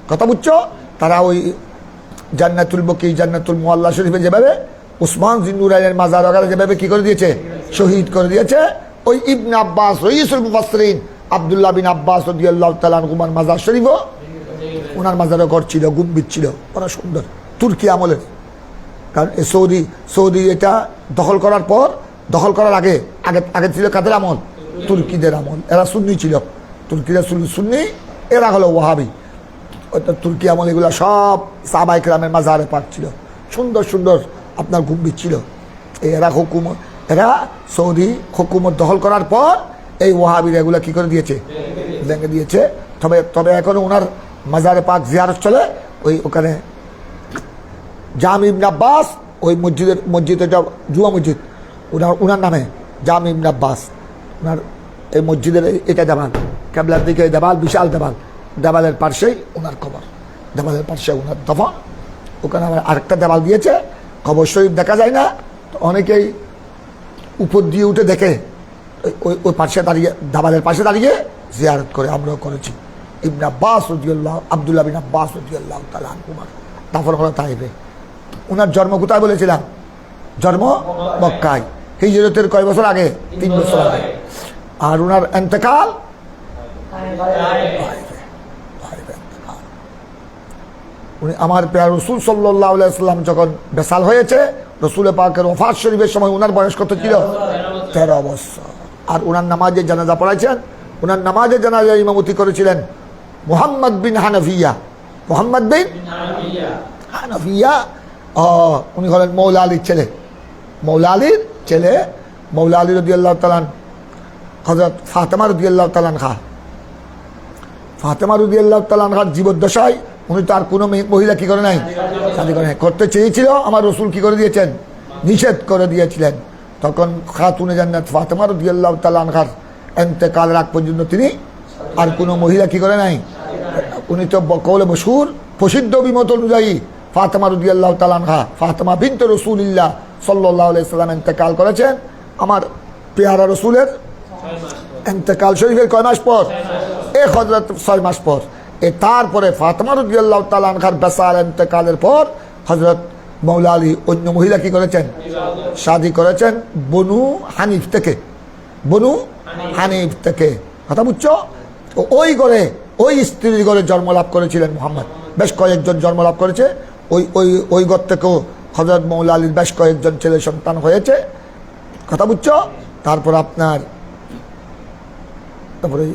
কথা বুঝছো, তারা ওই জান্নাতুল বকি, জান্নাতুল মুআল্লা শরীফে যেভাবে উসমান জিন্নুরাইনের মাজার ওখানে যেভাবে কি করে দিয়েছে, শহীদ করে দিয়েছে, ওই ইবনে আব্বাস রাইসুল মুফাসসিরিন আব্দুল্লাহ বিন আব্বাস রাদিয়াল্লাহু তাআলা আনহুমার মাজার শরীফও ওনার মাজারও ঘর ছিল, গুম্বিদ ছিল, বড় সুন্দর, তুর্কি আমলের। কারণ সৌদি এটা দখল করার পর, দখল করার আগে ছিল কাদের আমল? তুর্কিদের আমল। এরা সুন্নি ছিল, তুর্কিরা সুন্নি, এরা হলো ওয়াহাবি। তুর্কি আমল এগুলো সব সাহাবায়ে কেরামের মাজারে পাক ছিল, সুন্দর সুন্দর আপনার গুম্বিদ ছিল। এরা সৌদি হুকুমত দখল করার পর এই ওয়াহাবিরা এগুলো কি করে দিয়েছে, ভেঙে দিয়েছে। তবে এখনো ওনার মাজারে পাক জিয়ারত চলে। ওখানে জামি ইবনে আব্বাস, ওই মসজিদ এটা জুয়া মসজিদ, ওনার নামে জামি ইবনে আব্বাস। ওনার এই মসজিদের এটা দেওয়াল, কেবলার দিকে দেওয়াল, বিশাল দেওয়ালের পার্শ্বেই ওনার কবর, দেওয়ালের পার্শ্বে ওনার দফন। ওখানে আবার আরেকটা দেওয়াল দিয়েছে, কবর শরীফ দেখা যায় না, তো অনেকেই উপর দিয়ে উঠে দেখে, ওই পাশে দাঁড়িয়ে, দেওয়ালের পাশে দাঁড়িয়ে জিয়ারত করে। আমরাও করেছি। ইবনে আব্বাস রাদিয়াল্লাহু, আব্দুল্লাহ বিন আব্বাস রাদিয়াল্লাহু তাআলা আনহুমার দাফন হলো তায়েফে। ওনার জন্ম কোথায় বলেছিলাম? জন্ম মক্কায়, হিজরতের কয় বছর আগে? 3 বছর আগে। আর ওনার ইন্তেকাল উনি আমার প্রিয় রাসূল সাল্লাল্লাহু আলাইহি ওয়াসাল্লাম যখন বেসাল হয়েছে, রাসূল পাকের ওফাত শরীফের সময় ওনার বয়স কত ছিল? 13 বছর। আর ওনার নামাজে জানাজা পড়াইছেন, ওনার নামাজে জানাজা ইমামতি করেছিলেন মুহাম্মদ বিন হানাফিয়া। উনি হলেন মৌলা আলীর ছেলে, মৌলা আলী রাদিয়াল্লাহু তাআলা, হযরত ফাতেমা রাদিয়াল্লাহু তাআলা আনহা। ফাতেমা রাদিয়াল্লাহু তাআলা আনহার জীবদ্দশায় উনি তো আর কোনো মহিলা কি করে নাই, শাদী করে নাই। করতে চেয়েছিল, আমার রসুল কি করে দিয়েছেন? নিষেধ করে দিয়েছিলেন। তখন খাতুনে জান্নাত ফাতেমা রাদিয়াল্লাহু তাআলা আনহার ইন্তেকালের আগ পর্যন্ত তিনি আর কোনো মহিলা কি করে নাই। উনি তো কওলে মশহুর, প্রসিদ্ধ বিমত অনুযায়ী ফাতেমা রাদিয়াল্লাহু তাআলা আনহা, ফাতেমা বিনতে রাসূলিল্লাহ সাল্লাল্লাহু আলাইহি সাল্লাম ইন্তেকাল করেছেন আমার পেয়ারা রসুলের ইন্তেকাল শরীফের কয় মাস পর? হযরত 6 মাস পর। তারপরে ফাতেমা রাদিয়াল্লাহু তাআলা আনহার বেসাল ইন্তেকালের পর হযরত মৌলা আলী অন্য মহিলা কি করেছেন, শাদী করেছেন বনু হানিফ থেকে, বনু হানিফ থেকে। কথা বুঝছো? ওই ঘরে ওই স্ত্রীর ঘরে জন্মলাভ করেছিলেন মুহাম্মদ। বেশ কয়েকজন জন্মলাভ করেছে ওই ওই ওই ঘর থেকেও হযরত মৌলা আলীর বেশ কয়েকজন ছেলে সন্তান হয়েছে। কথা বুঝছো? তারপর আপনার তারপরে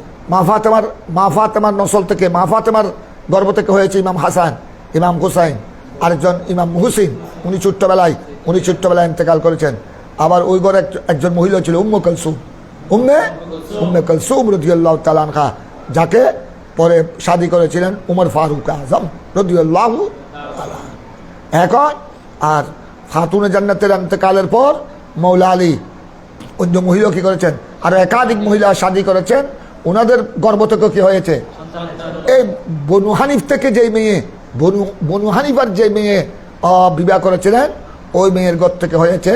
মা ফাতেমার নসল থেকে, মা ফাতেমার গর্ভ থেকে হয়েছে ইমাম হাসান, ইমাম হুসাইন, আরেকজন ইমাম মুহসিন। উনি ছোট্টবেলায় ইন্তেকাল করেছেন। আবার ওই ঘরে একজন মহিলা ছিল উম্মে কুলসুম, উম্মে কুলসুম রাদিয়াল্লাহু তাআলা আনহা, যাকে পরে শাদী করেছিলেন উমর ফারুক আজম রাদিয়াল্লাহু তাআলা। এখন আর খাতুনে জান্নাতের ইন্তেকালের পর মৌলা আলী অন্য মহিলা কি করেছেন, আর একাধিক মহিলা শাদী করেছেন। ওনাদের গর্ভ থেকে কি হয়েছে, এই বনু হানিফ থেকে যেই মেয়ে, বনু হানিফার যে মেয়ে বিবাহ করেছিলেন, ওই মেয়ের গর্ভ থেকে হয়েছে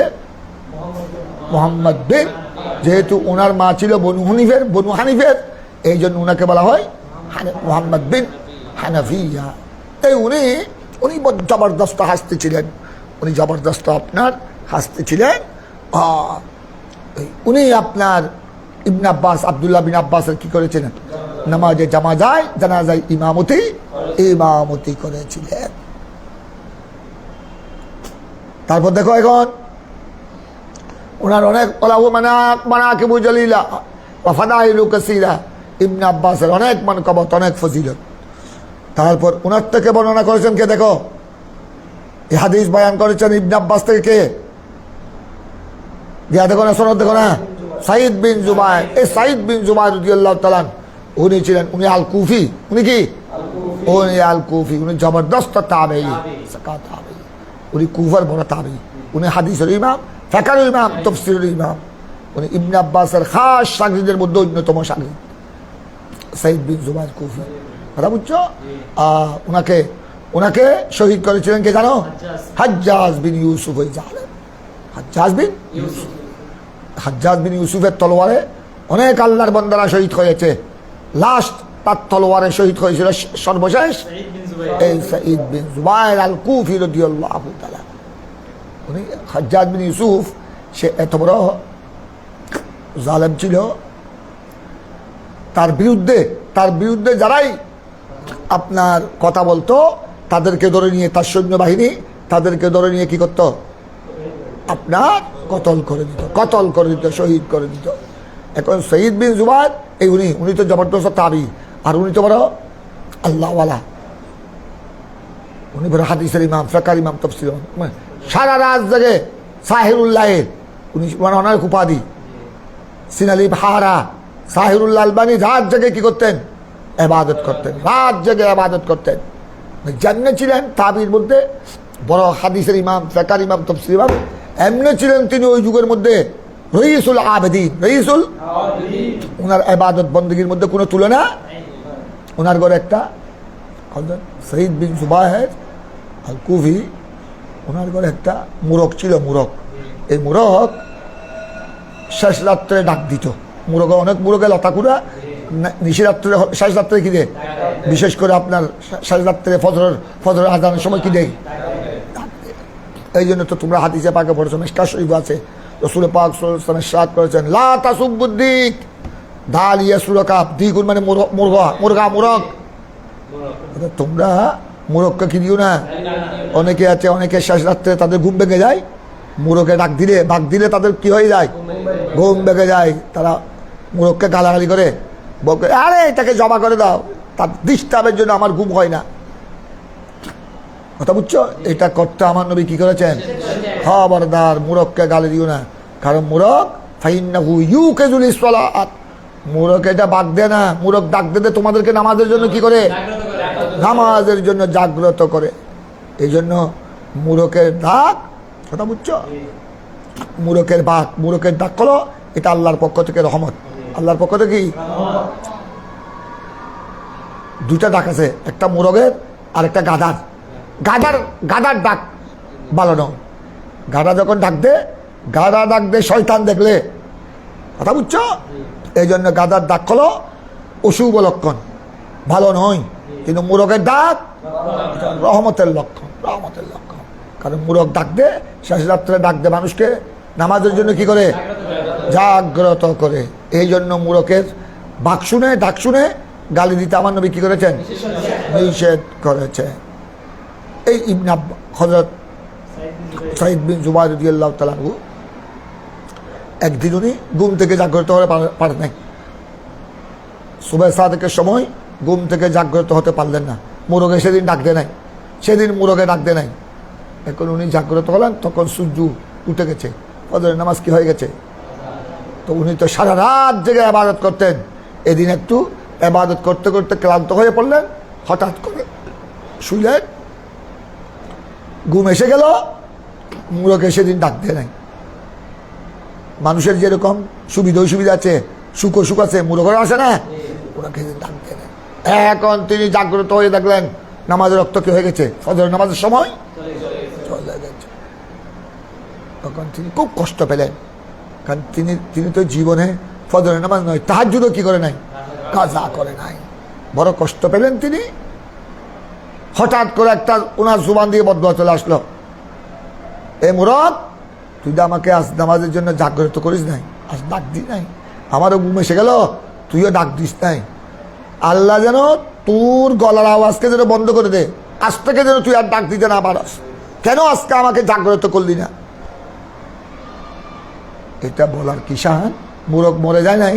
মোহাম্মদ বিন। যেহেতু ওনার মা ছিল বনু হানিফের, এই জন্য ওনাকে বলা হয় মোহাম্মদ বিন হানাফিয়া। এই উনি জবরদস্ত হাসতে ছিলেন, উনি জবরদস্ত আপনার হাসতে ছিলেন। উনি আপনার ইবনে আব্বাস, আব্দুল্লাহ বিন আব্বাসের কি করেছিলেন, নামাজে জানাজায় ইমামতি করেছিলেন। তারপর দেখো এখন ওনার অনেক মানাকিবু জালিলা ওয়া ফাদাইলু কাসীরা, ইবনে আব্বাসের অনেক মানকাবাত, অনেক ফজিলত। তারপর ওনার থেকে বর্ণনা করেছেন কে, দেখো এই হাদিস বয়ান করেছেন ইবনে আব্বাস থেকে কে, দিয়া দেখো না, সনদ দেখো না, সাইদ বিন জুবায়ের। এই সাইদ বিন জুবায়ের রাদিয়াল্লাহু তাআলা উনি ছিলেন, উনি আল কুফি। উনি কি, উনি আল কুফি। উনি জবরদস্ত তাবেঈ, উনি কুফার বড় তাবেঈ। উনি হাদিসের ইমাম, ফিকহের ইমাম, তাফসীরের ইমাম। উনি ইবনে আব্বাসের খাস শাগিরদের মধ্যে অন্যতম শাগির সাইদ বিন জুবায়ের কুফি। কথা বুঝছো? ওনাকে শহীদ করেছিলেন কে জানো, হাজ্জাজ বিন ইউসুফ। ওই জালেম হাজ্জাজ বিন ইউসুফের তলোয়ারে অনেক আল্লাহর বান্দারা শহীদ হয়েছে। লাস্ট তার তলোয়ারে শহীদ হয়েছিল সর্বশেষ এই সাঈদ বিন জুবায়ের আল কুফি রাদিয়াল্লাহু তাআলা। উনি হাজ্জাজ বিন ইউসুফ, সে এত বড় জালেম ছিল, তার বিরুদ্ধে যারাই আপনার কথা বলতো তাদেরকে ধরে নিয়ে, তার সৈন্যবাহিনী তাদেরকে ধরে নিয়ে কি করতো, আপনার কতল করে দিত, শহীদ করে দিত। এখন সাঈদ বিন জুবায়ের এই উনি তো জবরদস্ত তাবী, আর উনি তো বড় আল্লাহওয়ালা, উনি বড় হাদিসের ইমাম, ফিকহের ইমাম, তাফসীর। সারা রাত জাগে সাহিরুল্লাহের, উনি অনেক উপাধি, সিনালি ভাড়া সাহিরুল্লাহ আলবানী। রাত জাগে কি করতেন, ইবাদত করতেন, রাত জাগে ইবাদত করতেন। জান্নাত ছিলেন তাবীর মধ্যে বড় হাদিসের ইমাম, ফিকহের ইমাম, তাফসীর ইমাম। এমনি ছিলেন তিনি ওই যুগের মধ্যে রইসুল আবেদিন, ওনার ইবাদত বندگির মধ্যে কোনো তুলনা। ওনার ঘরে একটা সাঈদ বিন জুবায়ের আল কুফি, ওনার ঘরে একটা মুরগ ছিল। এই মুরগ শেষ রাত্রে ডাক দিত। অনেক মুরগে লতাকুড়া নিশিরাত্রে, শেষ রাত্রে কি দেয়, বিশেষ করে আপনার শেষ রাত্রে ফজরের আজানের সময় কি দেয়। এই জন্য তো তোমরা হাদিসে পাকে পড়েছো, মিশকাত শরীফ আছে, রাসূল পাক সাল্লাল্লাহু আলাইহি ওয়াসাল্লাম ইরশাদ করেছেন, লা তাসুবুদ্দিক, দাল ইয়াসুরাকা, দিকুন মানে মুরগ। তোমরা মুরগকে কি দিও না। অনেকে আছে, অনেকে শেষ রাত্রে তাদের ঘুম ভেঙে যায়, মুরগে ডাক দিলে তাদের কি হয়ে যায়, ঘুম ভেঙে যায়। তারা মুরগকে গালাগালি করে, বলবে আরে এটাকে জমা করে দাও, তার ডিস্টার্বের জন্য আমার ঘুম হয় না। কথা বুঝছো? এটা করতে আমার নবী কি করেছেন, খবরদার মুরগকে গালি দিও না, কারণ মুরগ ফাইন্নাহু ইউকিজুল সালাত, মুরগ এটা বাগ দেয় না, মুরগ ডাক দিতে তোমাদেরকে নামাজের জন্য কি করে, নামাজের জন্য জাগ্রত করে। এই জন্য মুরগের ডাক, কথা বুঝছো, মুরগের ডাক করো, এটা আল্লাহর পক্ষ থেকে রহমত। আল্লাহর পক্ষ থেকে কি দুইটা ডাক আছে, একটা মুরগের আর একটা গাধার ডাক ভালো নয়। গাধা যখন ডাক দে শয়তান দেখলে, কথা বুঝছো, এই জন্য গাধার ডাক হলো অশুভ লক্ষণ, ভালো নয়। কিন্তু মুরগের ডাক রহমতের লক্ষণ। কারণ মুরগ ডাক দে, শেষ রাত্রে ডাক দে মানুষকে নামাজের জন্য কি করে? জাগ্রত করে। এই জন্য মুরগের ডাক শুনে গালি দিতে আমার নবী কি করেছেন? নিষেধ করেছে। এই ইবনে হযরত সাঈদ বিন জুবাইর রাদিয়াল্লাহু তাআলা আনহু একদিন উনি ঘুম থেকে জাগ্রত হতে পারেন নাই, সুবহ সাদেকের সময় ঘুম থেকে জাগ্রত হতে পারলেন না। মুরগে সেদিন ডাক দে নাই, সেদিন মুরগে ডাক দে নাই। এখন উনি জাগ্রত হলেন, তখন সূর্য উঠে গেছে, ফজরের নামাজ কি হয়ে গেছে। তো উনি তো সারা রাত জেগে ইবাদত করতেন, এদিন একটু ইবাদত করতে করতে ক্লান্ত হয়ে পড়লেন, হঠাৎ করে শুইলেন, ঘুম এসে গেল, মুরগে সেদিন ডাক দে নাই। মানুষের যেরকম সুবিধা অসুবিধা আছে, সুখ আছে, মুরগের আসে না, ওনাকে ডাক দে নাই। এখন তিনি জাগ্রত হয়ে দেখলেন নামাজের রক্ত কি হয়ে গেছে, ফজরের নামাজের সময় চলে গেছে। তখন তিনি খুব কষ্ট পেলেন, কারণ তিনি তো জীবনে ফজরের নামাজ নয়, তাহাজ্জুদও কি করে নাই, কাজা করে নাই। বড় কষ্ট পেলেন তিনি। হঠাৎ করে একটা ওনার জুবান দিয়ে বদদুয়া চলে আসলো, এ মুরগ, তুই তো আমাকে আজ নামাজের জন্য জাগ্রত করিস নাই, আজ ডাক দিস নাই, আমারও ঘুম এসে গেল, তুইও ডাক দিস নাই। আল্লাহ যেন তোর গলার আওয়াজকে যেন বন্ধ করে দে, আজ থেকে যেন তুই আর ডাক দিতে না পারস। কেন আজকে আমাকে জাগ্রত করলি না? এটা বলার কি শান? মুরগ মরে যায় নাই,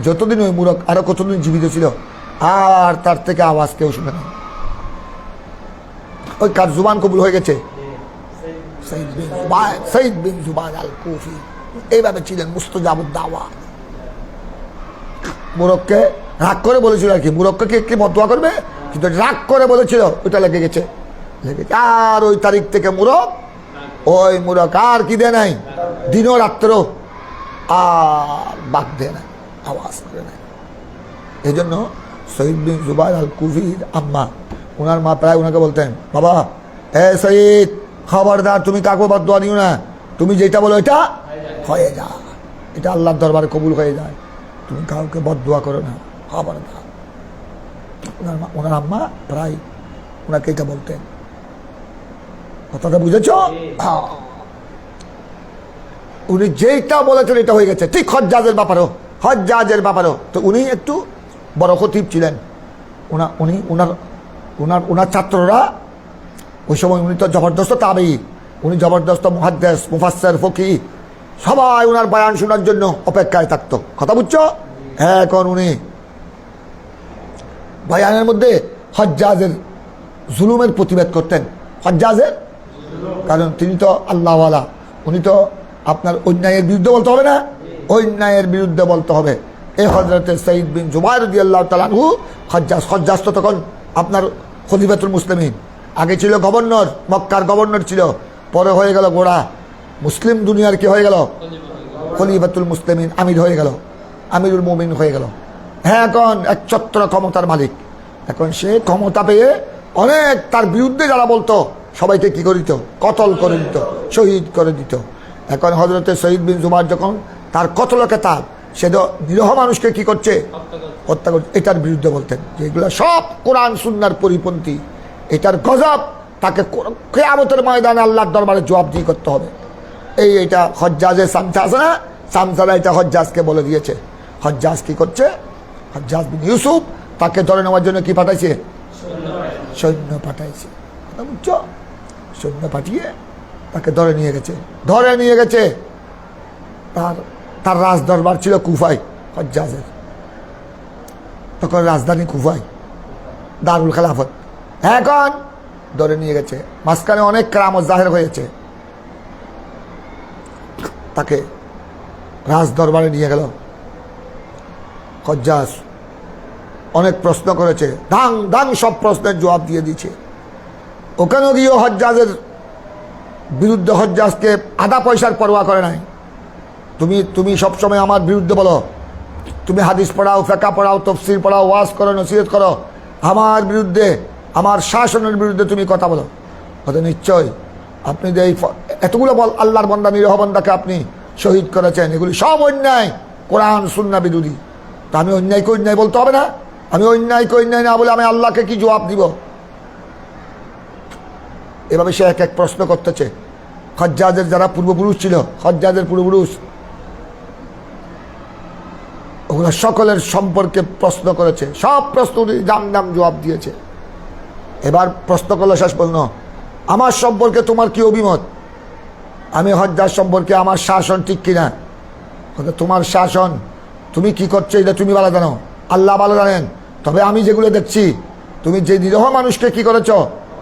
যতদিন ওই মুরগ আরো কতদিন জীবিত ছিল, আর তার থেকে আওয়াজ কেউ শুনে নাই। ওই কার জুবান কবুল হয়ে গেছে? সাঈদ বিন জুবাইর আল কুফি এইভাবে ছিলেন মুস্তাজাবুদ দাওয়া। মুরগকে রাগ করে বলেছিল আর কি, মুরগকে কে বদদুয়া করবে, কিন্তু রাগ করে বলেছিল, ওটা লেগে গেছে। আর ওই তারিখ থেকে ওই মুরগ আর কি দেয় নাই, দিনও রাত্রেও আর বাক দেয় না, আওয়াজ করে নাই। এই জন্য সাঈদ বিন জুবাইর আল কুফির আম্মা, ওনার মা প্রায় ওনাকে বলতেন, বাবা এ সাঈদ, খবরদার তুমি কাকু বদদুয়া দিও না, তুমি যেটা বলো এটা হয়ে যা, এটা আল্লাহর দরবারে কবুল হয়ে যায়, তুমি কাউকে বদদুয়া করো না, খবরদার। ওনার আম্মা প্রায় ওনাকে এটা বলতেন। কথাটা বুঝেছ? উনি যেটা বলেছেন এটা হয়ে গেছে। ঠিক হজ্জাজের ব্যাপারেও তো উনি একটু বড় খতিব ছিলেন। ওনার ছাত্ররা ওই সময়, উনি তো জবরদস্ত তাবেঈ, উনি জবরদস্ত মুহাদ্দিস, মুফাসসির, ফকিহ, সবাই ওনার বয়ান শোনার জন্য অপেক্ষায় থাকতো। কথা বুঝছো? এখন উনি বয়ানের মধ্যে হজ্জাজের জুলুমের প্রতিবাদ করতেন। হজ্জাজের, কারণ তিনি তো আল্লাহওয়ালা, উনি তো আপনার অন্যায়ের বিরুদ্ধে বলতে হবে না, অন্যায়ের বিরুদ্ধে বলতে হবে। এই হযরতে সাঈদ বিন জুবাইর রাদিয়াল্লাহু তাআলা আনহু হজ্জাজ তো তখন আপনার খলিফাতুল মুসলিমিন, আগে ছিল গভর্নর, মক্কার গভর্নর ছিল, পরে হয়ে গেল গোড়া মুসলিম দুনিয়ার কি হয়ে গেল, খলিফাতুল মুসলিমিন, আমির হয়ে গেল, আমিরুল মুমিন হয়ে গেল। হ্যাঁ, এখন একচ্ছত্র ক্ষমতার মালিক। এখন সে ক্ষমতা পেয়ে অনেক তার বিরুদ্ধে যারা বলতো সবাইকে কি করে দিত, কতল করে দিত, শহীদ করে দিত। এখন হযরতে সাঈদ বিন জুবাইর যখন তার কতল কেতাব, সে তো নিরহ মানুষকে কি করছে, হত্যা করছে, এটার বিরুদ্ধে বলতেন যে এগুলো সব কোরআন সুন্নাহর পরিপন্থী, এটার গজব তাকে কিয়ামতের ময়দানে আল্লাহর দরবারে জবাবদিহি করতে হবে। এইটা হজ্জাজের সামসা আছে না, সামসারা এটা হজ্জাজকে বলে দিয়েছে। হজ্জাজ কি করছে, হজ্জাজ বিন ইউসুফ তাকে ধরে নেওয়ার জন্য কি পাঠাইছে, সৈন্য পাঠাইছে। বুঝছো? সৈন্য পাঠিয়ে তাকে ধরে নিয়ে গেছে। তার রাজ দরবার ছিল কুফায়, হজ্জাজের তখন রাজধানী কুফায়, দারুল খেলাফত। এখন ধরে নিয়ে গেছে, মাঝখানে অনেক কেরামত জাহের হয়েছে, তাকে রাজ দরবারে নিয়ে গেল। হজ্জাজ অনেক প্রশ্ন করেছে, দাং সব প্রশ্নের জবাব দিয়ে দিচ্ছে। ওখানেও গিয়ে হজ্জাজের বিরুদ্ধে, হজ্জাজকে আধা পয়সার পরোয়া করে নাই। তুমি সবসময় আমার বিরুদ্ধে বলো, তুমি হাদিস পড়াও, ফিকহ পড়াও, তাফসীর পড়াও, ওয়াজ করো, নসিহত করো, আমার বিরুদ্ধে, আমার শাসনের বিরুদ্ধে তুমি কথা বলো। হয়তো নিশ্চয় আপনি যে এতগুলো আল্লাহর বান্দা, নিরহ বান্দাকে আপনি শহীদ করেছেন, এগুলি সব অন্যায়, কোরআন সুন্নাহ বিরোধী। তা আমি অন্যায়কে অন্যায় বলতে হবে না? আমি অন্যায়কে অন্যায় না বলে আমি আল্লাহকে কি জবাব দিব? এভাবে সে এক এক প্রশ্ন করতেছে। হজ্জাজের যারা পূর্বপুরুষ ছিল, হজ্জাজের পূর্বপুরুষ, ওগুলো সকলের সম্পর্কে প্রশ্ন করেছে। সব প্রশ্ন জাম জবাব দিয়েছে। এবার প্রশ্ন করলো শেষ পর্যন্ত, আমার সম্পর্কে তোমার কি অভিমত? আমি হজ্জাজ সম্পর্কে আমার শাসন ঠিক কিনা? তোমার শাসন, তুমি কি করছো এটা তুমি ভালো জানো, আল্লাহ ভালো জানেন। তবে আমি যেগুলো দেখছি, তুমি যে নিরীহ মানুষকে কি করেছ,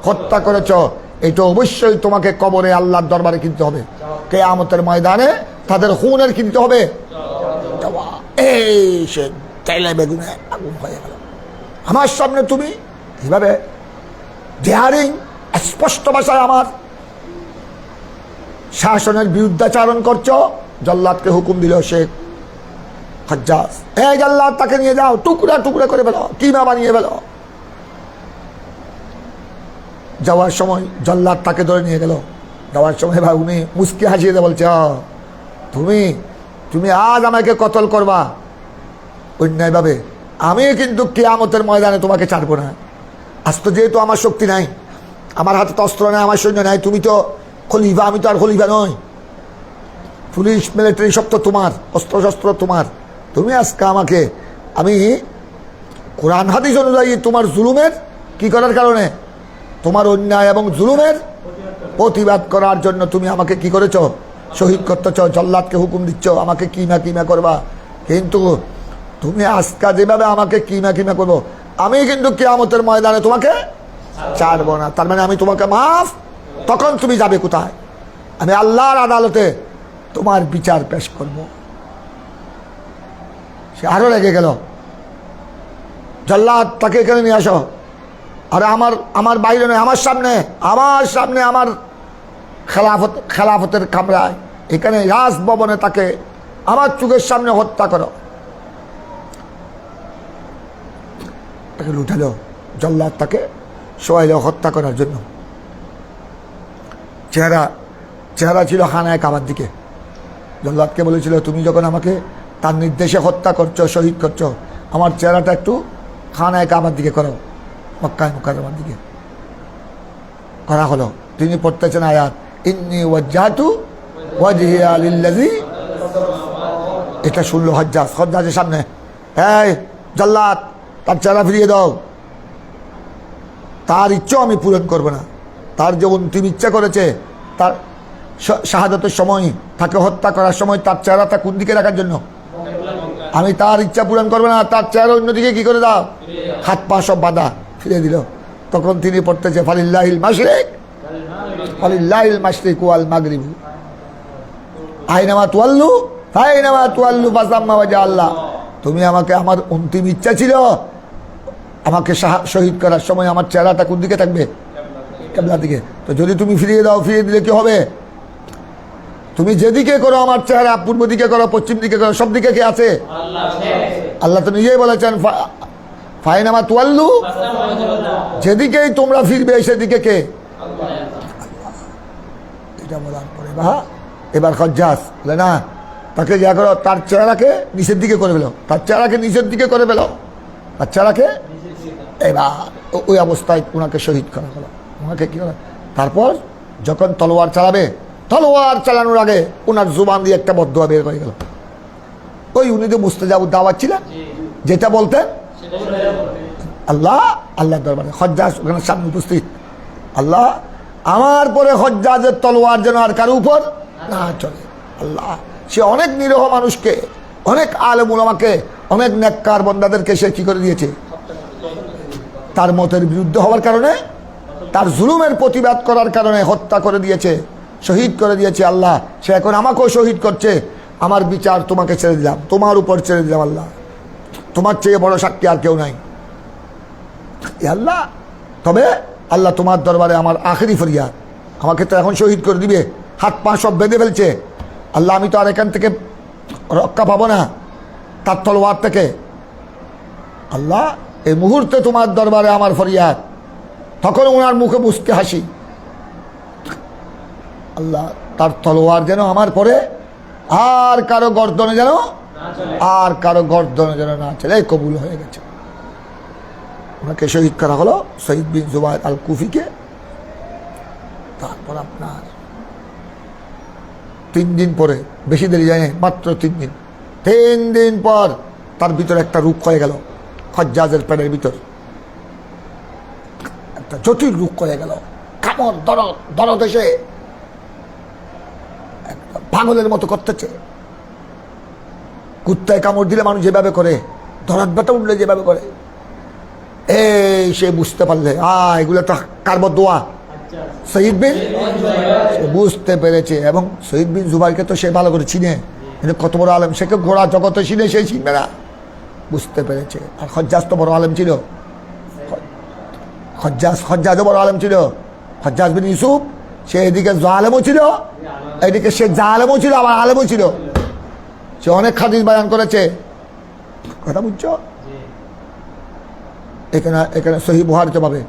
হত্যা করেছ, এটা অবশ্যই তোমাকে কবরে আল্লাহর দরবারে কিনতে হবে। কিয়ামতের ময়দানে তাদের খুনের কিনতে হবে। এই সে তেলে বেগুনে আগুন হয়ে গেল। আমার সামনে তুমি এইভাবে ডেয়ারিং স্পষ্ট ভাষায় আমার শাসনের বিরুদ্ধাচারণ করছো। জল্লাদকে হুকুম দিল শেখ হজ্জাজ, এই জল্লাদ তাকে নিয়ে যাও, টুকরা টুকরা করে ফেলো, কিমা বানিয়ে ফেলো। যাওয়ার সময় জল্লাদ তাকে ধরে নিয়ে গেল। যাওয়ার সময় ভাই উনি মুস্কি হাসিয়ে দিয়ে বলছে, তুমি তুমি আজ আমাকে কতল করবা অন্যায়ভাবে, আমি কিন্তু কিয়ামতের ময়দানে তোমাকে ছাড়বো না। আজ তো যেহেতু আমার শক্তি নাই, আমার হাতে তো অস্ত্র নাই, আমার সৈন্য নাই, তুমি তো খলিফা, আমি তো আর খলিফা নই। পুলিশ মিলিটারি সব তো তোমার, অস্ত্র শস্ত্র তোমার। তুমি আজকে আমাকে, আমি কোরআন হাদিস অনুযায়ী তোমার জুলুমের কি করার কারণে, তোমার অন্যায় এবং জুলুমের প্রতিবাদ করার জন্য তুমি আমাকে কি করেছ, শহীদ করতেছ। জল্লাদকে হুকুম দিচ্ছ আমাকে কিমা কিমা করবা, কিন্তু তুমি আজকে যেভাবে আমাকে কিমা কিমা করবো, আমি কিন্তু কিয়ামতের ময়দানে তোমাকে ছাড়বো না। তার মানে আমি তোমাকে মাফ, তখন তুমি যাবে কোথায়? আমি আল্লাহর আদালতে তোমার বিচার পেশ করব। সে আরো রেগে গেল, জল্লাদ তাকে এখানে নিয়ে আসো। আরে আমার বাইরে নয়, আমার সামনে আমার খেলাফতের কামরায়, এখানে রাজভবনে তাকে আমার চোখের সামনে হত্যা করো। তাকে লুটালো, জল্লাদ তাকে শোয়াইল হত্যা করার জন্য। চেহারা ছিল খানায় কাবার দিকে। জল্লাদকে বলেছিল, তুমি যখন আমাকে তার নির্দেশে হত্যা করছো, শহীদ করছো, আমার চেহারাটা একটু খানায় কাবার দিকে করো, মক্কায় মুকাররমার দিকে। করা হলো। তিনি পড়তেছেন আয়াত, ইন্নী ওয়াজ্জাহতু ওয়াজহিয়া লিল্লাযী। এটা শুনলো হজ্জাজের সামনে, এই জল্লাদ তার চেহারা ফিরিয়ে দাও, তার ইচ্ছাও আমি পূরণ করবো না। তার যে অন্তিম ইচ্ছা করেছে, তার শাহাদাতের সময়, তাকে হত্যা করার সময় তার চেহারাটা কোন দিকে রাখার জন্য, আমি তার ইচ্ছা পূরণ করবো না। তার চেহারা অন্যদিকে কি করে দাও, হাত পা সব বাঁধা, ফিরে দিল। তখন তিনি পড়তেছে, ফালিল্লাহিল মাশরিক ফালিল্লাহিল মাশরিক ওয়াল মাগরিব আইনামা তুয়াল্লু ফাইনামা তুয়াল্লু ফাসাম্মা ওয়াজহা আল্লাহ। তুমি আমাকে, আমার অন্তিম ইচ্ছা ছিল আমাকে শহীদ করার সময় আমার চেহারাটা কোন দিকে থাকবে, কিবলার দিকে। তো যদি তুমি ফিরিয়ে দাও, ফিরিয়ে দিলে কি হবে? তুমি যেদিকে করো আমার চেহারা, পূর্ব দিকে করো, পশ্চিম দিকে করো, সব দিকে কে আছে? আল্লাহ তো নিজেই বলেছেন, ফাইনামা তুয়াল্লু, যেদিকেই তোমরা ফিরবে সেদিকে কে? এটা বলার পরে এবার হজ্জাজ বলে, না, তাকে যা করো, তার চেহারাকে নিচের দিকে করে ফেলো, তার চেহারাকে নিচের দিকে করে ফেলো, তার চেহারাকে। এবার ওই অবস্থায় ওনাকে শহীদ করা হলো। ওনাকে কি করে, তারপর যখন তলোয়ার চালাবে, তলোয়ার চালানোর আগে ওনার জুবান দিয়ে একটা বদদুয়া বের হয়ে গেল। ওই উনি তো মুস্তাজাবুদ দাওয়াত ছিলেন, যেটা বলতেন আল্লাহ দরবারে। হজ্জাজ ওখানে সামনে উপস্থিত, আল্লাহ আমার পরে হজ্জাজের তলোয়ার যেন আর কারো উপর না চলে। আল্লাহ, সে অনেক নিরীহ মানুষকে, অনেক আলেম উলামাকে, অনেক নেককার বান্দাদেরকে সে কি করে দিয়েছে, তার মতের বিরুদ্ধে হওয়ার কারণে, তার জুলুমের প্রতিবাদ করার কারণে হত্যা করে দিয়েছে, শহীদ করে দিয়েছে। আল্লাহ, সে এখন আমাকেও শহীদ করছে। আমার বিচার তোমাকে ছেড়ে দিলাম, তোমার উপর ছেড়ে দিলাম। আল্লাহ, তোমার চেয়ে বড় সাক্ষী আর কেউ নাই। আল্লাহ, তবে আল্লাহ তোমার দরবারে আমার আখেরি ফরিয়াদ, আমাকে তো এখন শহীদ করে দিবে, হাত পা সব বেঁধে ফেলছে। আল্লাহ, আমি তো আর এখান থেকে রক্ষা পাবো না তার তলোয়ার থেকে। আল্লাহ, এই মুহূর্তে তোমার দরবারে আমার ফরিয়াদ। তখন ওনার মুখে মুস্কি হাসি। আল্লাহ, তার তলোয়ার যেন আমার পরে আর কারো গর্দনে যেন না চলে। কবুল হয়ে গেছে। ওনাকে শহীদ করা হলো, শহীদ বিন জুবায়ের আল কুফিকে। আর আপনার 3 দিন পরে, বেশি দেরি যায় না, মাত্র 3 দিন, 3 দিন পর তার ভিতরে একটা রূপ হয়ে গেল, হজ্জাজের পেটের ভিতর একটা জটিল রূপ হয়ে গেল, কামড় দরদ এসে পাগলের মতো করতেছে। কুত্তায় কামড় দিলে মানুষ যেভাবে করে, দরদ ব্যথা উঠলে যেভাবে করে, এই সে বুঝতে পারলে এগুলো তো কার বদদোয়া, শহীদ বিন, বুঝতে পেরেছে। এবং শহীদ বিন জুবাইরকে তো সে ভালো করে চিনে, কত বড় আলেম, সে কেউ ঘোড়া জগতে চিনে, সে চিনবে না, বুঝতে পেরেছে। আর হজ্জাজ তো বড় আলেম ছিল, হজ্জাজও বড় আলেম ছিল, হজ্জাজ বিন ইউসুফ, সে এদিকে জালেমও ছিল, এদিকে সে জালেমও ছিল, আবার আলেমও ছিল, সে অনেক হাদিস বয়ান করেছে, কথা বুঝছো? এখানে সহিহ বুখারীতে পাবে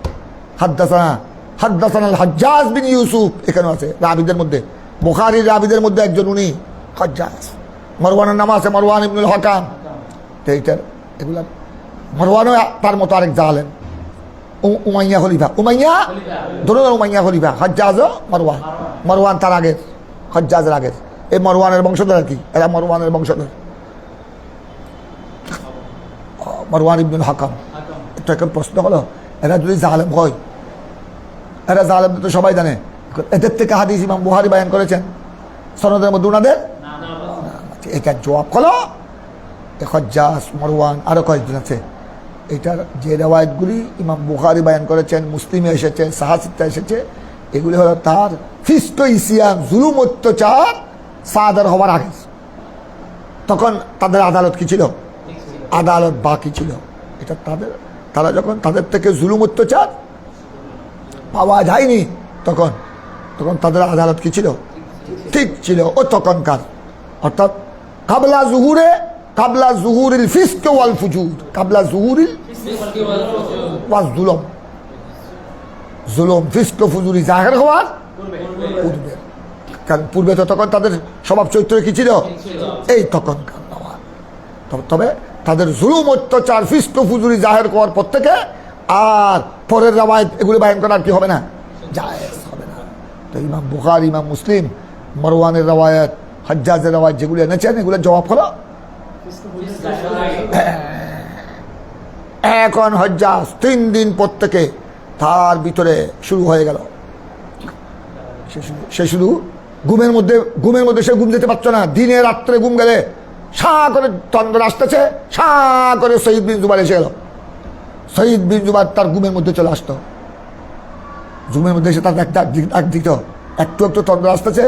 হাদ্দাসানা হজ্জাজ বিন ইউসুফ, এখানে আছে রাবিদের মধ্যে, বুখারীর রাবিদের মধ্যে একজন উনি হজ্জাজ। মারওয়ানের নাম আছে মারওয়ান ইবনুল হকাম, এইটার এগুলা মারওয়ানও তার মতো আরেক জালেম, উমাইয়া খলিফা, উমাইয়া ধরুন উমাইয়া খলিফা, হজ্জাজও মারওয়ান তার আগের, হজ্জাজের আগের, এই মারওয়ানের বংশধর আর কি, এরা মারওয়ানের বংশধর, মারওয়ান ইবনুল হকাম। তো এখন প্রশ্ন হলো, এরা যদি জালেম হয়, এরা জালেম তো সবাই জানে, এদের থেকে হাদিস ইমাম বুখারী বয়ান করেছেন সনদের মধ্যে উনাদের, এটা জবাব হলো হজ্জাজ, মারওয়ান, আরো কয়েকজন আছে। এটার যে রেওয়ায়তগুলি ইমাম বুখারী বয়ান করেছেন, মুসলিমে এসেছে, সাহাসিতে এসেছে, এগুলি হলো তার ফিস্ক ইসিয়ান, জুলুম অত্যাচার সাদার হওয়ার আগে। তখন তাদের আদালত কি ছিল? আদালত বাকি ছিল। এটা তারা যখন তাদের থেকে জুলুম অত্যাচার পাওয়া যায়নি, তখন তাদের আদালত কি ছিল? ঠিক ছিল। ও তখনকার, অর্থাৎ কাবলা জুহুরিল ফিস্ক ওয়াল ফুজুর, কাবলা জুহুরিল ওয়াল জুলুম ফিস্ক ফুজুরি জাহের হওয়ার পূর্বে। কারণ পূর্বে তো তখন তাদের স্বভাব চরিত্র কি ছিল? এই তখনকার নেওয়ার। তবে তাদের জুলুম অত্যাচার ফিস্ক ফুজুরি জাহের হওয়ার পর থেকে আর পরের রাওয়ায়াত এগুলো বায়ান করার কি হবে না? জায়েজ হবে না। তো ইমাম বুখারী, ইমাম মুসলিম মারওয়ানের রাওয়ায়াত, হজ্জাজের রাওয়ায়াত যেগুলো এনেছেন, এগুলো জবাব হলো এখন হজ্জাজ 3 দিন পর থেকে তার ভিতরে শুরু হয়ে গেল, সে শুধু ঘুমের মধ্যে সে ঘুম যেতে পারছো না। দিনে রাত্রে ঘুম গেলে সা করে তন্দ্রা আসতেছে, সা করে শহীদ বিন জুবাইর এসে গেল। শহীদ বিন জুবাইর তার ঘুমের মধ্যে চলে আসতো, ঘুমের মধ্যে এসে তার এক দিত, একটু তন্দ্রা আসতেছে,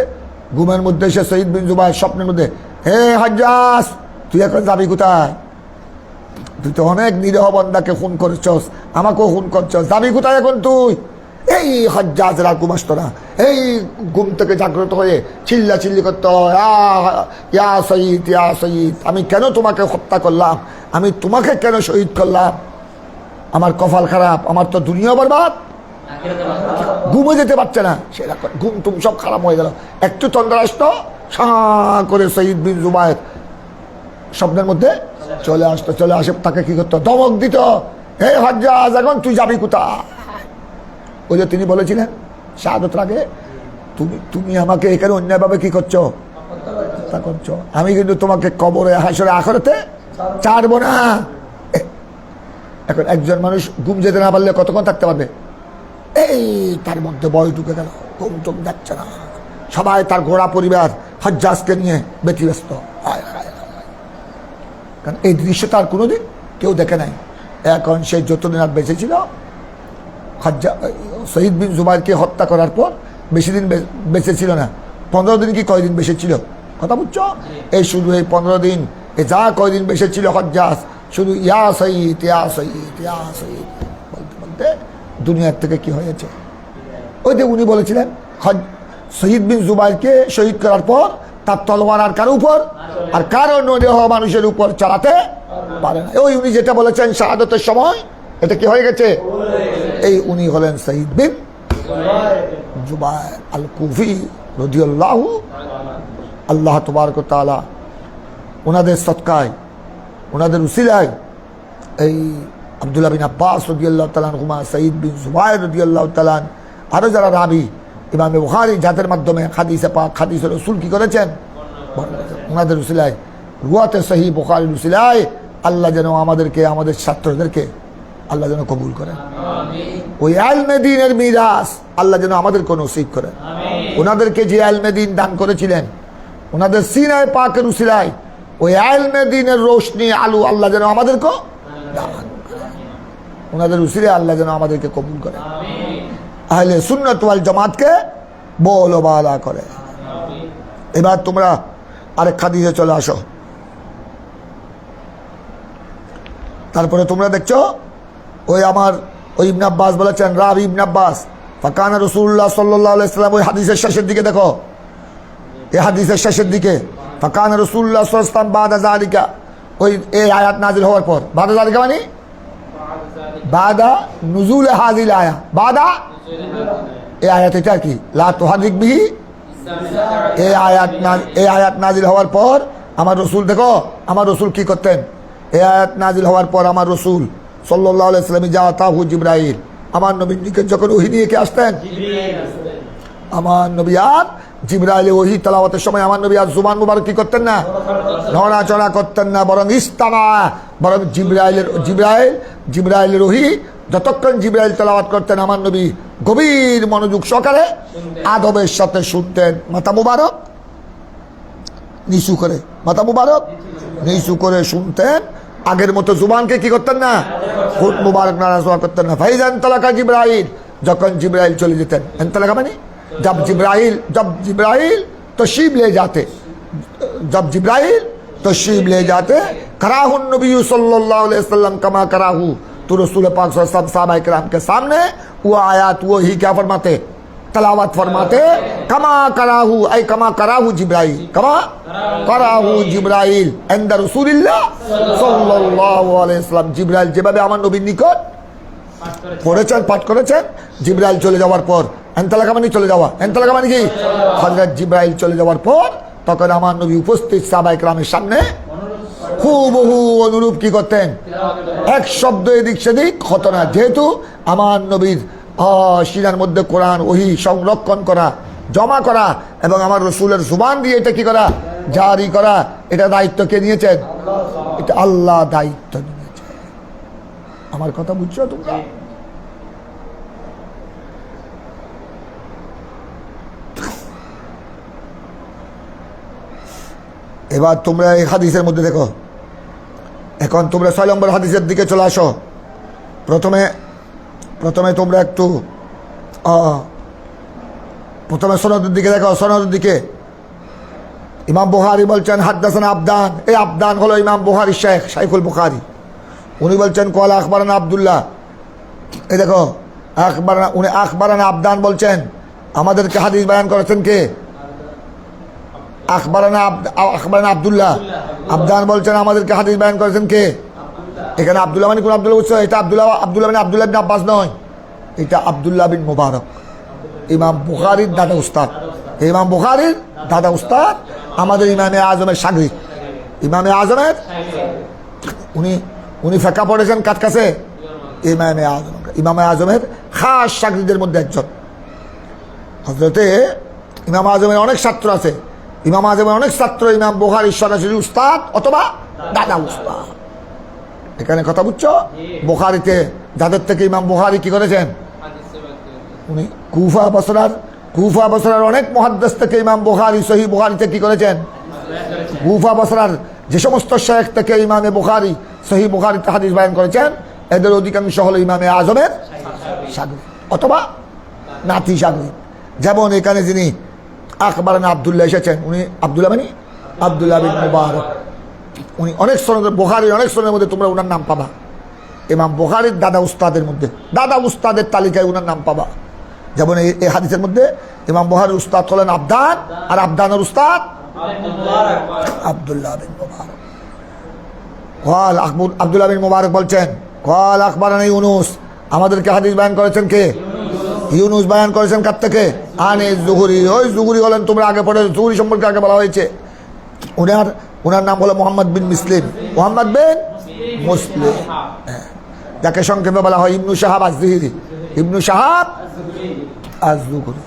ঘুমের মধ্যে এসে শহীদ বিন জুবাইর স্বপ্নের মধ্যে, হে হজ্জাজ, তুই এখন যাবি কোথায়? তুই তো অনেক নিরীহ বান্দাকে খুন করছস, আমাকেও খুন করছস, যাবি কোথায় এখন তুই? এই হজ্জাজরা ঘুম আসতো না, এই ঘুম থেকে জাগ্রত হয়ে চিল্লি করতো, ইয়া শহীদ, ইয়া শহীদ, আমি কেন তোমাকে হত্যা করলাম, আমি তোমাকে কেন শহীদ করলাম, আমার কপাল খারাপ, আমার তো দুনিয়া বরবাদ। ঘুমে যেতে পারছে না, সেরকম ঘুম টুম সব খারাপ হয়ে গেল। একটু তন্দ্রা আসতো, সা করে শহীদ বিন জুবাইর স্বপ্নের মধ্যে চলে আসে, তাকে কি করতো? ধমক দিত, হে হজ্জাজ, এখন তুই যাবি কোথায়? ওই যে তিনি বলেছিলেন শাহাদাতের আগে, তুমি আমাকে এখানে অন্যায়ভাবে কি করছো? হত্যা করছো, আমি কিন্তু তোমাকে কবরে হাসরে আখিরাতে ছাড়বো না। এখন একজন মানুষ ঘুম যেতে না পারলে কতক্ষণ থাকতে পারবে? এই তার মধ্যে বয় ঢুকে গেল, ঘুম টুম যাচ্ছে না, সবাই তার ঘোড়া পরিবার হজ্জাজকে নিয়ে ব্যতিব্যস্ত। কারণ এই দৃশ্যটা আর কোনোদিন কেউ দেখে নাই। এখন সে যতদিন আর বেঁচে ছিল, শহীদ বিন জুবাইরকে হত্যা করার পর বেশি দিন বেঁচে ছিল না, 15 দিন কি কয়দিন বেঁচে ছিল? কথা বুঝছো? এই শুধু এই 15 দিন, এ যা কয়দিন বেঁচে ছিল হজ্জাজ, শুধু ইয়া শহীদ, ইয়া শহীদ, ইয়া শহীদ বলতে বলতে দুনিয়ার থেকে কি হয়েছে? ওই যে উনি বলেছিলেন শহীদ বিন জুবাইরকে শহীদ করার পর তার তলোয়ার আর কারো উপর, আর কারো নিরীহ মানুষের উপর চালাতে পারে না। ওই উনি যেটা বলেছেন শাহাদাতের সময়, এটা কি হয়ে গেছে? এই উনি হলেন শহীদ বিন জুবাইর আল কুফি রাদিয়াল্লাহু, আল্লাহ তাবারক ওয়া তাআলা ওনাদের সদকায়, ওনাদের উসিলায় এই আব্দুল্লাহ বিন আব্বাস রাদিয়াল্লাহু তাআলা আনহুমা, শহীদ বিন জুবাইর রাদিয়াল্লাহু তাআলা, আরো যারা রাবি ইমামে বুখারী যাদের মাধ্যমে হাদিসে পাক হাদিসে রাসূল কি করেছেন, ওনাদের উসিলায় রুয়াতে সহিহ বুখারীর উসিলায় আল্লাহ যেন আমাদেরকে, আমাদের ছাত্রদেরকে আল্লাহ যেন কবুল করেন। ওই ইলমে দ্বীনের মিরাস আল্লাহ যেন আমাদেরকে নসিব করেন। ওনাদেরকে যে ইলমে দ্বীন দান করেছিলেন, ওনাদের সিনায় পাকের উসিলায় ওই ইলমে দ্বীনের রোশনি আলো আল্লাহ যেন আমাদেরকে দান করেন। ওনাদের উসিলায় আল্লাহ যেন আমাদেরকে কবুল করেন। আহলে সুন্নাত ওয়াল জামাতকে বলো বালা করে। এবার তোমরা আরেক হাদিসে চলে আসো। তারপরে তোমরা দেখছো ওই আমার ওই ইবনে আব্বাস বলেছেন, রাবি ইবনে আব্বাস ফাকানা রাসূলুল্লাহ সাল্লাল্লাহু আলাইহি ওয়াসাল্লাম, ওই হাদিসের শেষের দিকে দেখো, এই হাদিসের শেষের দিকে ফাকানা রাসূলুল্লাহ সাল্লাল্লাহু আলাইহি ওয়াসাল্লাম বাদা যালিকা, ওই এই আয়াত নাজিল হওয়ার পর, বাদা যালিকা মানে বাদা নুজুল হাযিল আয়া, বাদা এই আয়াত এটা কি লা তুহারিক বিহি, এই আয়াত নাজিল হওয়ার পর আমার রসুল, দেখো আমার রসুল কি করতেন, এই আয়াত নাজিল হওয়ার পর আমার রসুল সাল্লাল্লাহু আলাইহি ওয়াসাল্লাম জাতাহু জিবরাইল, আমার নবীর নিকট যখন ওহী নিয়ে কে আসতেন, আমার নবী আর জিবরাইল ওহী তেলাওয়াতের সময় আমার নবী আর জুবান মুবারক কি করতেন না, নড়াচড়া করতেন না, বরং ইস্তামা, বরং জিবরাইলের ওহী যতক্ষণ জিবরাইল তেলাওয়াত করতেন আমার নবী গভীর মনোযোগ সহকারে আদবের সাথে শুনতেন। মাথা মুবারক নিচু করে, মাথা মুবারক নিচু করে শুনতেন। আগের মতো জুবানকে কি করতেন না, ঠোঁট মুবারক নাড়াচাড়া করতেন না। ফাইজান তালাকা জিবরাইল, যখন জিবরাইল চলে যেতেন, এনতালাকা মানে जब जिब्राइल तशरीफ ले जाते, जब जिब्राइल तशरीफ ले जाते, कराहु नबी सल्लल्लाहु अलैहि वसल्लम कमा कराहु, तो रसूल पाक सल्लल्लाहु अलैहि वसल्लम सहाबाए किराम के सामने वो आयत वो ही क्या फरमाते, तलावत फरमाते, कमा कराहु ऐ कमा कराहु जिब्राइल, कमा कराहु जिब्राइल इंद रसूलिल्लाह सल्लल्लाहु अलैहि वसल्लम, जिब्राइल যেভাবে আমার নবীর নিকট পড়েছেন, পাঠ করেছেন, জিবরাইল চলে যাওয়ার পর, এনতালাকা মানে চলে যাওয়া, এনতালাকা মানে কি হযরত জিবরাইল চলে যাওয়ার পর তখন আমার নবী উপস্থিত সাহাবায়ে কেরামের সামনে হুবহু অনুরূপ কি করতেন, এক শব্দ এদিক সেদিক হতো না। যেহেতু আমার নবীর সিনার মধ্যে কোরআন ওহী সংরক্ষণ করা, জমা করা এবং আমার রসুলের জুবান দিয়ে এটা কি করা, জারি করা, এটা দায়িত্ব কে নিয়েছেন, এটা আল্লাহ দায়িত্ব নিয়েছেন। আমার কথা বুঝছো তোমরা? এবার তোমরা এই হাদিসের মধ্যে দেখো, এখন তোমরা 6 নম্বর হাদিসের দিকে চলে আসো। প্রথমে তোমরা একটু প্রথমে সনদের দিকে দেখো। সনদের দিকে ইমাম বুখারী বলছেন হাদদাসানা আবদান, এই আবদান হলো ইমাম বুখারী শাইখুল বুখারী। উনি বলছেন কলা আখবারানা আব্দুল্লাহ, এই দেখো উনি আখবারানা আবদান বলছেন, আমাদেরকে হাদিস বয়ান করেছেন কে, আখবারানা আব্দুল্লাহ, আবদান বলছেন আমাদেরকে হাদিস বয়ান করেছেন কে। এখানে আব্দুল্লাহ মানে কোন আব্দুল্লাহ বুঝছো, এটা আব্দুল্লাহ মানে আব্দুল্লাহ বিন আব্বাস নয়, এটা আব্দুল্লাহ বিন মুবারক, ইমাম বুখারীর দাদা উস্তাদ। ইমাম বুখারীর দাদা উস্তাদ আমাদের ইমামে আজমের শাগির্দ, ইমামে আজমের উনি ফিকহ পড়েছেন কার কাছে, ইমামে আজমের খাস শাগির্দের মধ্যে একজন। হযরতে ইমাম আজমের অনেক ছাত্র আছে, ইমাম আজমের অনেক ছাত্র ইমাম বুখারীর সরাসরি উস্তাদ অথবা দাদা উস্তাদ। এখানে কথা বুঝছো, বুখারীতে যাদের থেকে ইমাম বুখারী কি করেছেন, উনি কুফা বসরার অনেক মুহাদ্দিস থেকে ইমাম বুখারী সহিহ বুখারীতে কি করেছেন, কুফা বসরার যে সমস্ত শেখ থেকে ইমামে বুখারী সহিহ বুখারীতে হাদিস বয়ান করেছেন, এদের অধিকাংশ হলো ইমামে আজমের শাগির্দ অথবা নাতি শাগির্দ। যেমন এখানে যিনি আখবারানা আব্দুল্লাহ এসেছেন, উনি আব্দুল্লাহ মানে আব্দুল্লাহ বিন মুবারক, উনি অনেক সনদের বুখারীর অনেক সনদের মধ্যে তোমরা ওনার নাম পাবা। ইমাম বুখারীর দাদা উস্তাদের মধ্যে, দাদা উস্তাদের তালিকায় ওনার নাম পাবা। যেমন এই হাদিসের মধ্যে ইমাম বুখারীর উস্তাদ হলেন আবদান, আর আবদানের উস্তাদ আব্দুল্লাহ বিন মুবারক। আব্দুল্লাহ বিন মুবারক বলছেন কল আখবারানা ইউনুস, আমাদেরকে হাদিস বয়ান করেছেন কে, ইউনুস বয়ান করেছেন কার থেকে, আনে জুহরি। ওই জুহরি হলেন, তোমরা আগে পড়ে জুহরি সম্পর্কে আগে বলা হয়েছে, ওনার নাম হলো মোহাম্মদ বিন মুসলিম, মোহাম্মদ বিন মুসলিম, যাকে সংক্ষেপে বলা হয় ইবনু শাহাব আজ-জুহরি, ইবনু শাহাব আজ-জুহরি।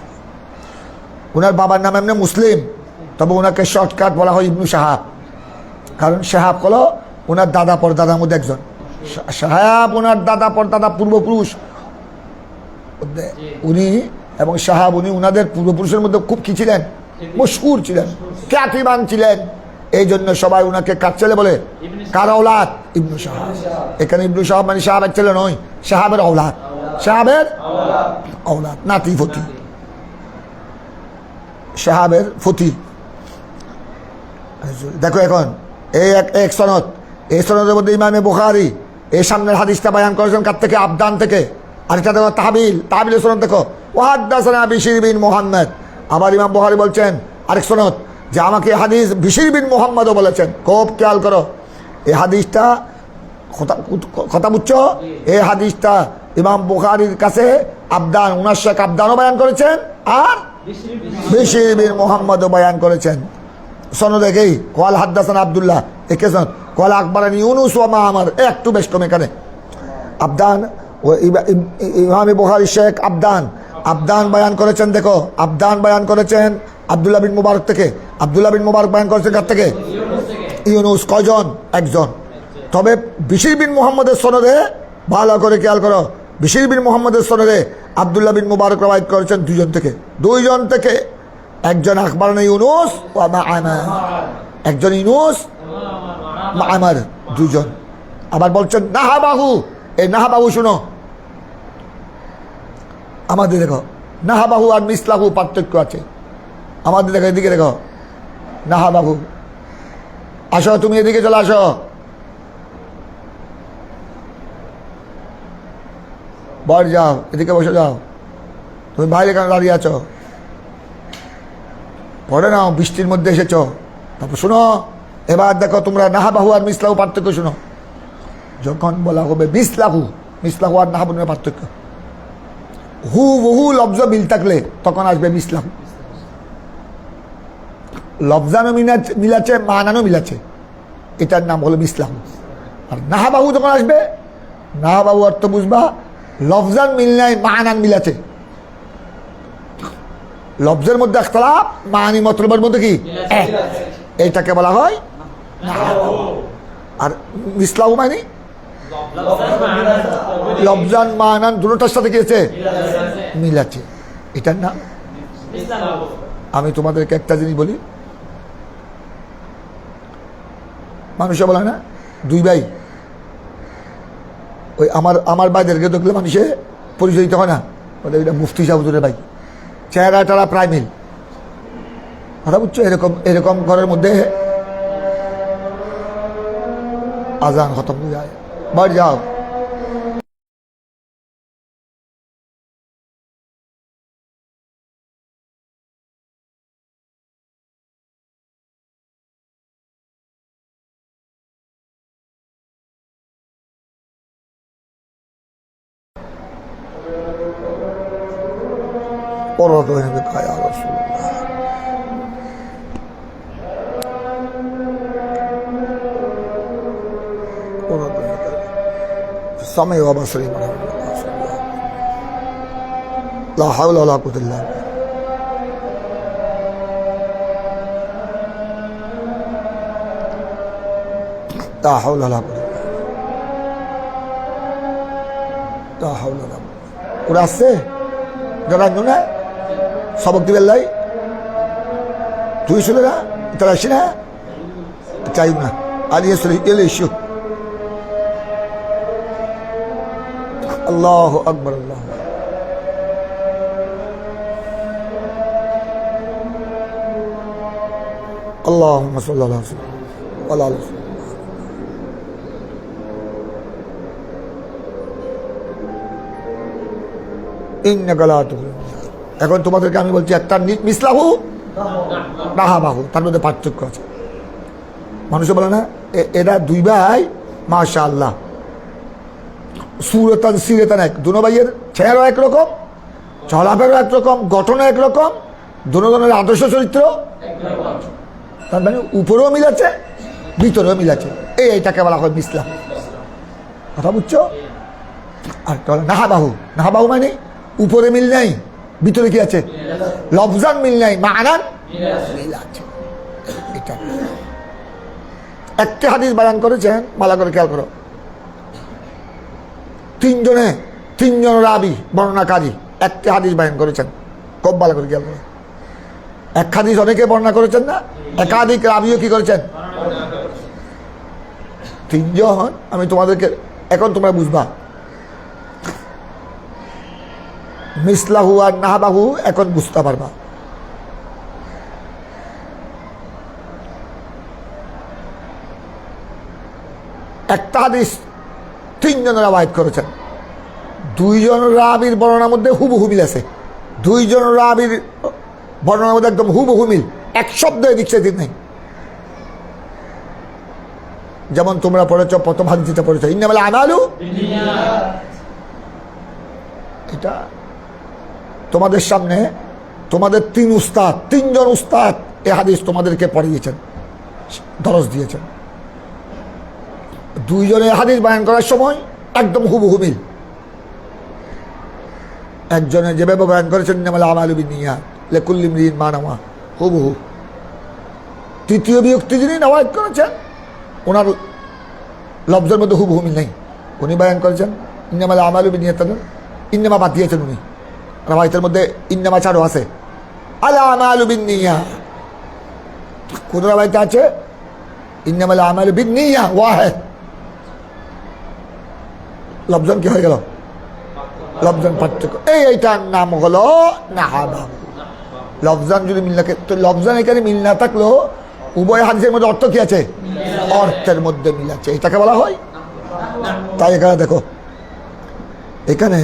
ওনার বাবার নাম এমনি মুসলিম, তবে ওনাকে শর্টকাট বলা হয় ইবনু শাহাব, কারণ শাহাব হলো ওনার দাদা পরদাদার মধ্যে একজন। শাহাব ওনার দাদা পরদাদা পূর্বপুরুষ উনি, এবং শাহাব উনি ওনাদের পূর্বপুরুষের মধ্যে খুব কি ছিলেন, মশহুর ছিলেন, খ্যাতিমান ছিলেন। এই জন্য সবাই ওনাকে কার ছেলে বলে, কার ঔলাদ, ইবনু শাহাব। এখানে ইবনু শাহাব মানে শাহাবের ছেলে নয়, শাহাবের ঔলাদ, শাহাবের ঔলাদ, নাতি ফতি, শাহাবের ফতি। দেখো এখন এই এক সনদ, এই সনদের মধ্যে ইমামে বুখারী এই সামনের হাদিসটা বয়ান করেছেন কার থেকে, আবদান থেকে। আরেকটা দেখো তাহবিলের সনদ দেখো, ওয়াহাদ্দাসানা বিশির বিন মুহাম্মদ। আবার ইমাম বুখারী বলছেন আরেক সনদ যে আমাকে হাদিস বিশির বিন মুহাম্মদও বলেছেন। খুব খেয়াল করো এই হাদিসটা, কথা বুঝছো? এই হাদিসটা ইমাম বুখারীর কাছে আবদান, উনার শেখ আবদানও বয়ান করেছেন আর বিশির বিন মুহাম্মদও বয়ান করেছেন। সনদ একই, কল হাদ্দাসানা আব্দুল্লাহ একে সনদ, কল আকবরানি ইউনুস ওয়া মা'মার, একটু বেশ কম এখানে। আবদান ও ইমাম বুখারী শেখ আবদান বয়ান করেছেন। দেখো আবদান বয়ান করেছেন আব্দুল্লাহ বিন মুবারক থেকে। আব্দুল্লাহ বিন মুবারক বয়ান করেছেন কার থেকে, ইউনুস। কয়জন? একজন। তবে বিশির বিন মুহাম্মদের সনদে ভালো করে খেয়াল করো, বিশির বিন মুহাম্মদের সনদে আব্দুল্লাহ বিন মুবারক রওয়ায়াত করেছেন দুইজন থেকে। একজন আখবারানা ইউনুস ওয়া মা'মার, একজন ইউনুস মা'মার, দুজন। আবার বলছেন নাহাবাহু, এই নাহাবাহু শুনো, আমাদের দেখো নাহাবাহু আর মিসলাহু পার্থক্য আছে। আমাদের দেখো এদিকে দেখো নাহাবাহু, আসো তুমি এদিকে চলে আসো, বর যাও, এদিকে বসে যাও, তুমি বাইরে কেন দাঁড়িয়ে আছো, পড়ে নাও, বৃষ্টির মধ্যে এসেছ। তারপর শুনো, এবার দেখো তোমরা নাহাবাহু আর মিসলাহু পার্থক্য শুনো। যখন বলা হবে মিসলাহু আর নাহাবাহু পার্থক্য, হু লফজ মিল থাকলে তখন আসবে মিসলাহু। লফজানও মিলাচ্ছে, মানানও মিলাচ্ছে, এটার নাম হলো মিসলাহু। আর নাহাবাহু যখন আসবে, নাহাবাহু অর্থ বুঝবা লফজান মিল নাই, মানান মিলাচ্ছে। লফজের মধ্যে ইখতিলাফ, মানি মতলবের মধ্যে কি এক, এইটাকে বলা হয় নাহাবাহু। আর মিসলাহু মানে লফজান মানান দুটোটার সাথে কি আছে, মিলাচ্ছে, এটার নাম। আমি তোমাদেরকে একটা জিনিস বলি, মানুষে বলে না দুই ভাই, ওই আমার ভাইদেরকে দেখলে মানুষে পরিচয় দিতে হয় না, বলে এটা মুফতি সাহুজুরের ভাই, চেহারা টারা প্রায় মিল। কথা বুঝছো? এরকম ঘরের মধ্যে আজান খতম হয়ে যায়, বাড়ি যাও। قرة عين بك يا رسول الله. قرة عين بك في السمع وبصري من لا حول ولا قوة إلا بالله. لا حول ولا قوة إلا بالله. لا حول ولا قوة. ওরা আসছে যারা না সবক দিবেন লাই, তুই শুনে না তারা আসি না চাই না আর ইয়ে শুনে এলে ইস্যু। আল্লাহু আকবার, আল্লাহ اللهم صل على سيدنا وعلى آله وسلم. ইন্নাকা লা তুখলিফুল মিয়াদ। এখন তোমাদেরকে আমি বলছি একটা মিসলাহু নাহাবাহু, তার মধ্যে পার্থক্য আছে। মানুষে বলে না এরা দুই ভাই মাশাআল্লাহ সুরতান সিরতান এক, দুনো ভাইয়ের চেহারা একরকম, চলাফেরা একরকম, গঠনও একরকম, দুজনের আদর্শ চরিত্র তার মানে উপরেও মিল আছে ভিতরেও মিল আছে, এইটাকে বলা হয় মিসলাহ। কথা বুঝছো? আর নাহাবাহু, নাহাবাহু মানে উপরে মিল নেই ভিতরে কি আছে? লফজান মিল নাই, মানান মিল আছে। এটা একটি হাদিস বয়ান করেছেন, ভালো করে খেয়াল করো। তিনজন রাবি বর্ণনাকারী একটি হাদিস বয়ান করেছেন, খুব ভালো করে খেয়াল করো। এক হাদিস অনেকে বর্ণনা করেছেন না, একাধিক রাবিও কি করেছেন? তিনজন। আমি তোমাদেরকে এখন তোমরা বুঝবা মিসলাহু আর নাহাবাহু, এখন বুঝতে পারবা। একটা হাদিস তিনজন রাওয়ায়াত করেছেন, দুইজন রাবির বর্ণনার মধ্যে হুবহু মিল আছে। দুইজন রাবির বর্ণনার মধ্যে একদম হুবহু মিল, এক শব্দ এদিক সেদিক নেই। যেমন তোমরা পড়েছ, প্রথম হাদিসটা পড়েছ ইন্নামাল আমালু বিন্নিয়াত। এটা তোমাদের সামনে তোমাদের তিনজন উস্তাদ এই হাদিস তোমাদেরকে পড়িয়েছেন, দরস দিয়েছেন। দুইজনে হাদিস বয়ান করার সময় একদম হুবহু মিল। একজনে যেভাবে বয়ান করেছেন ইন্নামাল আমালু বিন্নিয়াত লিকুল্লি ইমরিইন মা নাওয়া, হুবহু। তৃতীয় ব্যক্তি যিনি রাওয়ায়াত করেছেন, ওনার লফজের মধ্যে হুবহু মিল নেই। উনি বয়ান করেছেন ইন্নামাল আমালু বিন্নিয়াত, ইন্নামা বাদ দিয়েছেন উনি। রাওয়ায়াতের মধ্যে ইন্নামা ছাড়ও আছে, আল আমালু বিন্নিয়াত। কোন রাওয়ায়াতে আছে ইন্নামাল আমালু বিন্নিয়াত ওয়াহিদ, লফজন কি হয়ে গেল? লফজন পার্থক্য। এইটার নাম হলো নাহাবা। লফজান যদি মিল না, তো লফজান এখানে মিল না থাকলেও উভয় হাদিসের মধ্যে অর্থ কি আছে? অর্থের মধ্যে মিল আছে, এটাকে বলা হয়। তাই এখানে দেখো, এখানে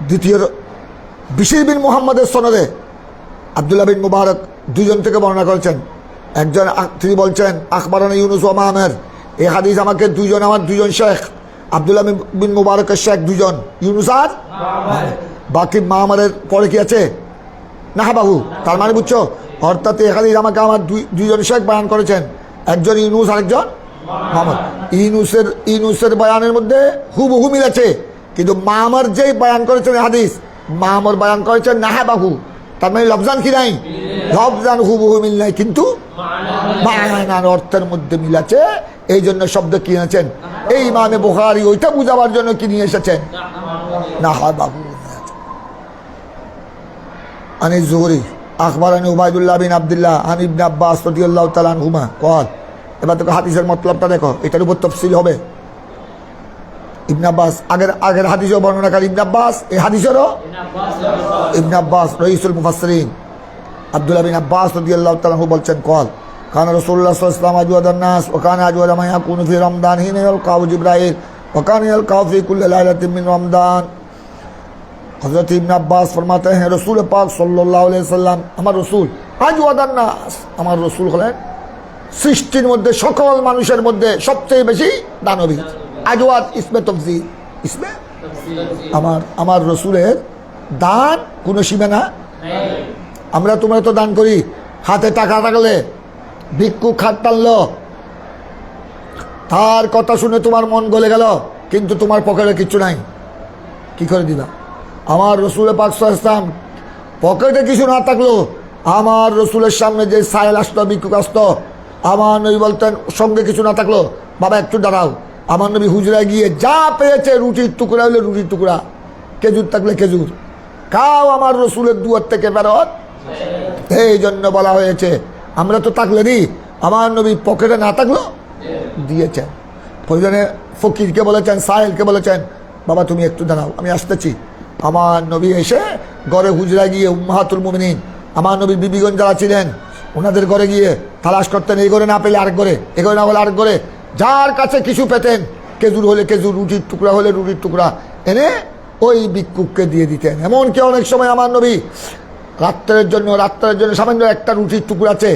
দ্বিতীয় বিশির বিন মুহাম্মদের সনদে আব্দুল্লাহ বিন মুবারক দুজন থেকে বর্ণনা করেছেন। একজন তিনি বলছেন আখবারানা ইউনুস ওয়া মামের, এই হাদিস আমাকে আমার দুজন শেখ, আব্দুল্লাহ বিন মুবারকের শেখ দুজন, ইউনুস আর বাকি মামের পরে কি আছে? নাহাবাহু। তার মানে বুঝছো, অর্থাৎ এই হাদিস আমাকে আমার দুইজন শেখ বয়ান করেছেন, একজন ইউনুস আরেকজন মামর। ইউনুসের বয়ানের মধ্যে হুবহু মিল আছে, কিন্তু মামর যেই বয়ান করেছেন হাদিস, মামর বয়ান করেছেন নাহাবাহু। তার মানে লফজান কি নাই? লফজান হুবহু মিল নাই, কিন্তু মানার অর্থের মধ্যে মিল আছে। এই জন্য শব্দ কি এনেছেন এই ইমামে বুখারী, ওইটা বুঝাবার জন্য কি নিয়ে এসেছেন? নাহাবাহু। আনি জুহরি আখবারানি উবাইদুল্লাহ বিন আব্দুল্লাহ আন ইবনে আব্বাস রাদিয়াল্লাহু তাআলা আনহুমা ক্বাল। এবার তোকে হাদিসের মতলবটা দেখো, এটার উপর তাফসীল হবে। ইবনে আব্বাস আগের হাদিসও বর্ণনাকারী ইবনে আব্বাস, এই হাদিসেরও ইবনে আব্বাস রাইসুল মুফাসসিরিন আব্দুল্লাহ বিন আব্বাস রাদিয়াল্লাহু তাআলা আনহু বলছেন ক্বাল কানা রাসূলুল্লাহ সাল্লাল্লাহু আলাইহি ওয়াসাল্লাম আজওয়াদান নাস ওয়া কানা আজওয়াদা মা ইয়াকুনু ফি রমদান হিনা ইয়ালকাউ জিবরাইল ওয়া কানা ইয়ালকাউ ফি কুল্লি লাইলাতিন মিন রমদান। হযরত ইবনে আব্বাস ফরমাতে हैं रसूल पाक सल्लल्लाहु अलैहि वसल्लम, আমার রসুল আজওয়াদান নাস, আমার রসুল হলেন সৃষ্টির মধ্যে সকল মানুষের মধ্যে সবচেয়ে বেশি দানবী। আজওয়াদ ইসমে তফজিল, ইসমে আমার রসুলের দান কোনো সীমানা নেই। তোমরা তো দান করি, হাতে টাকা থাকলে ভিক্ষুক হাত টানলো, তার কথা শুনে তোমার মন গলে গেল, কিন্তু তোমার পকেটে কিচ্ছু নাই, কি করে দিবা? আমার রসুলের পাক সাল্লাল্লাহু আলাইহি ওয়াসাল্লাম পকেটে কিছু না থাকলো, আমার রসুলের সামনে যে সায়েল আসতো, ভিক্ষুক আসতো, আমার নবী বলতেন সঙ্গে কিছু না থাকলো, বাবা একটু দাঁড়াও। আমার নবী হুজরায় গিয়ে যা পেয়েছে, রুটির টুকরা হলে রুটির টুকরা, খেজুর থাকলে খেজুর, খাও আমার রসুলের দুয়ার থেকে ফেরত। এই জন্য বলা হয়েছে, আমরা তো থাকলে নি, আমার নবী পকেটে না থাকলো দিয়েছেন। প্রয়োজনে ফকিরকে বলেছেন, সাহেলকে বলেছেন, বাবা তুমি একটু দাঁড়াও, আমি আসতেছি। আমার নবী এসে ঘরে হুজরা গিয়ে উম্মাহাতুল মুমিনিন, আমার নবীর বিবিগণ যারা ছিলেন, ওনাদের ঘরে গিয়ে তালাশ করতেন, এই ঘরে না পেলে আরেক ঘরে, এ ঘরে না হলে আরেক ঘরে, যার কাছে কিছু পেতেন, খেজুর হলে খেজুর, রুটির টুকরা হলে রুটির টুকরা এনে ওই ভিক্ষুককে দিয়ে দিতেন। এমনকি অনেক সময় আমার নবী রাত্রের জন্য সামান্য একটা রুটির টুকরা আছে,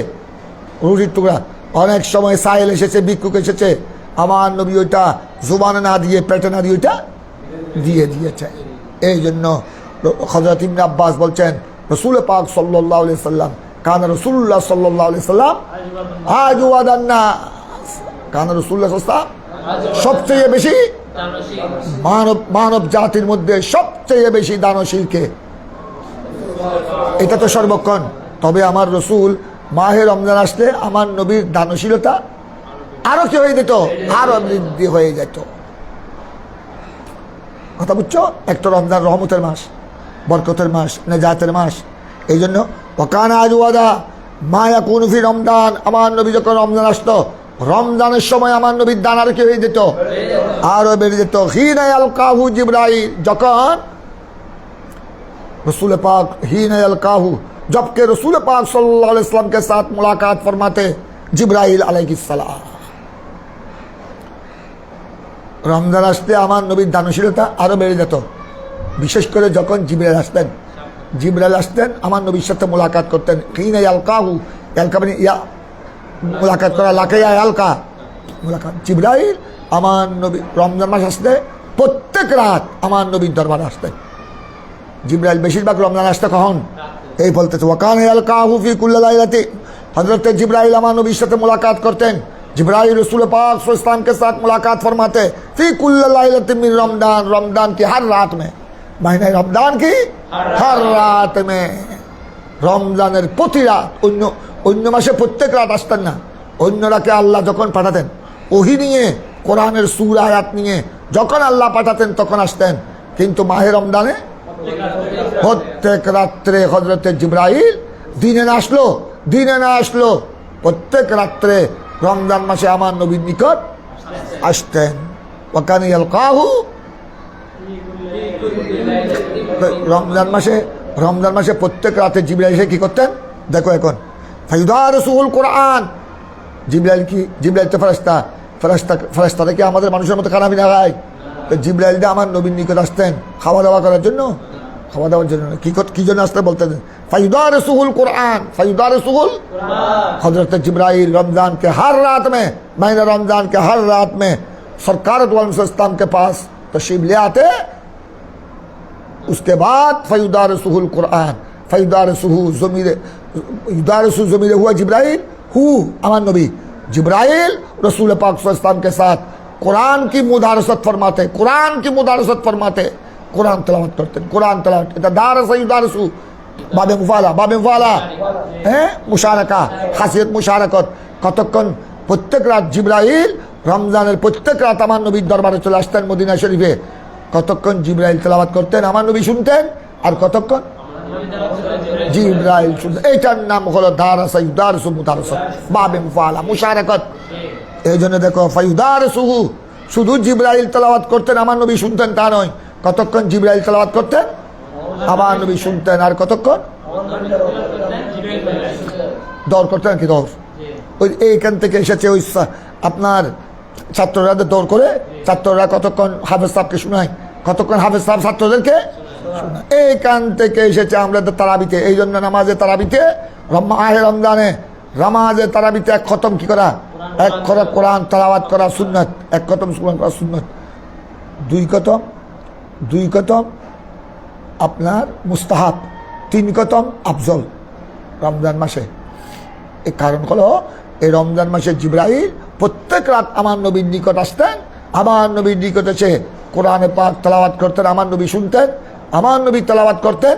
রুটির টুকরা, অনেক সময় সাহেল এসেছে, ভিক্ষুক এসেছে, আমার নবী ওইটা জুবানে না দিয়ে, পেটে না দিয়ে ওইটা দিয়ে দিয়েছে। এই জন্য হযরত ইবনে আব্বাস বলছেন রসুল পাক সাল্লাল্লাহু আলাইহি সাল্লাম কানা রাসূলুল্লাহ সাল্লাল্লাহু আলাইহি সাল্লাম আজওয়াদান নাস, কানা রাসূলুল্লাহ সাল্লাল্লাহু আলাইহি সাল্লাম সবচেয়ে বেশি মানব জাতির মধ্যে সবচেয়ে বেশি দানশীলকে, এটা তো সর্বক্ষণ। তবে আমার রসুল মাহে রমজান আসলে আমার নবীর দানশীলতা আরো কি হয়ে যেত, আরো বৃদ্ধি হয়ে যেত। কথা বুঝছো? একটা রমজান রহমতের মাস, বরকতের মাস, নেজাতের মাস। এই জন্য ওকানা আজওয়াদা মায়া কুনফি রমজান, আমার নবী যখন রমজান আসতো, রমজানের সময় আমার নবীর দান আর কি হয়ে যেত, আরো বেড়ে যেত। হিনা আলকাহু জিবরাইল, যখন रसूल पाक हीन अलकाहू, जबकि रसूल पाक सल्लल्लाहु अलैहि वसल्लम के साथ मुलाकात फरमाते जिब्राइल अलैहिस्सलाम। রমজান আসতে আমার নবীর দানশীলতা আরো বেড়ে যেত, বিশেষ করে যখন জিবরাইল আসতেন আমার নবীর সাথে মুলাকাত করতেন। হিন আলকাহু, আলকা মানে ইয়া মুলাকাত করা, লাকায়া আলকা মুলাকাত। জিবরাইল আমার নবী রমজান মাস আসতে প্রত্যেক রাত আমার নবীর দরবারে আসতেন। জিবরাইল বেশিরভাগ রমজান আসতে কখন, এই বলতেছে ওয়াকান আলকাহু ফি কুল্লি লাইলাতি, হযরত জিবরাইল আমার নবীর সাথে মুলাকাত করতেন। जिब्राइल रसूल पाक सल्लल्लाहु अलैहि वसल्लम के साथ मुलाकात फरमाते फी कुल्ली लाइलति मिन रमजान, रमजान की हर रात में, महीने रमजान की हर रात में। রমজানের প্রতি রাত, অন্য মাসে প্রত্যেক রাত আসতেন না। অন্যরাকে আল্লাহ যখন পাঠাতেন ওহী নিয়ে, কোরআনের সূরা আয়াত নিয়ে যখন আল্লাহ পাঠাতেন তখন আসতেন, কিন্তু মাহে রমজানে প্রত্যেক রাত্রে হযরতে জিবরাইল দিনে না আসলো প্রত্যেক রাত্রে রমজান মাসে আমার নবীর নিকট আসতেন। ওয়াকানা ইয়ালকাহু, রমজান মাসে প্রত্যেক রাতে জিবরাইল এসে কি করতেন দেখো এখন, ফায়ুদারসুল কোরআন। জিবরাইল তো ফেরেশতা কি আমাদের মানুষের মতো খানা পিনা খায়? জিবরাইল আমার নবীর নিকট আসতেন খাওয়া দাওয়া করার জন্য, খাওয়া দাওয়ার জন্য কি জন্য আসতে বলতেন, ফায়ুদারসুল কোরআন, ফায়ুদারসুল। हजरत जिब्राइल रमजान के हर रात में, महीने रमजान के हर रात में सरकार इस्लाम के पास तशरीफ ले आते। उसके बाद फयुदारसुहुल कुरान, फयुदारसुहु ज़मीर हुआ जिब्राइल, अमान नबी जिब्राइल रसूल पाक इस्लाम के साथ कुरान की मुदारसत फरमाते, कुरान तलावत करते, कुरान तलावत दारसु বাবে মুফালা হ্যাঁ, মুশারাকা, খাসিয়ত মুশারাকত। কতক্ষণ প্রত্যেক রাত জিবরাইল রমজানের প্রত্যেক রাত আমার নবীর দরবারে চলে আসতেন মদিনা শরীফে। কতক্ষণ জিবরাইল তেলাওয়াত করতেন, আমার নবী শুনতেন, আর কতক্ষণ জিবরাইল শুনতেন। এইটার নাম হলো দারাসা ইউদারসু মুদারাসাত, বাবে মুফালা মুশারাকত। এই জন্য দেখো ফায়ুদারসুহু, শুধু জিবরাইল তেলাওয়াত করতেন আমার নবী শুনতেন তা নয়, কতক্ষণ জিবরাইল তেলাওয়াত করতেন আমার নবী শুনতেন, আর কতক্ষণ দৌড় করতেন। কি দৌড়, ওই এইখান থেকে এসেছে ওই আপনার ছাত্ররা দৌড় করে, ছাত্ররা কতক্ষণ হাফেজ সাহেবকে শোনায়, কতক্ষণ হাফেজ সাহেব ছাত্রদেরকে শোনায়। এইখান থেকে এসেছে আমাদের তারাবিতে। এই জন্য নামাজে তারাবিতে, মাহে রমজানে নামাজে তারাবিতে এক খতম কি করা, এক খতম কোরআন তেলাওয়াত করা সুন্নাত, এক খতম কোরআন করা সুন্নাত। দুই খতম আপনার মুস্তাহাব, 3 খতম আফজল রমজান মাসে। এই কারণ হলো এই রমজান মাসে জিবরাইল প্রত্যেক রাত আমার নবীর নিকট আসতেন, আমার নবীর নিকট এসে কোরআনে পাক তেলাওয়াত করতেন, আমার নবী শুনতেন, আমার নবী তেলাওয়াত করতেন,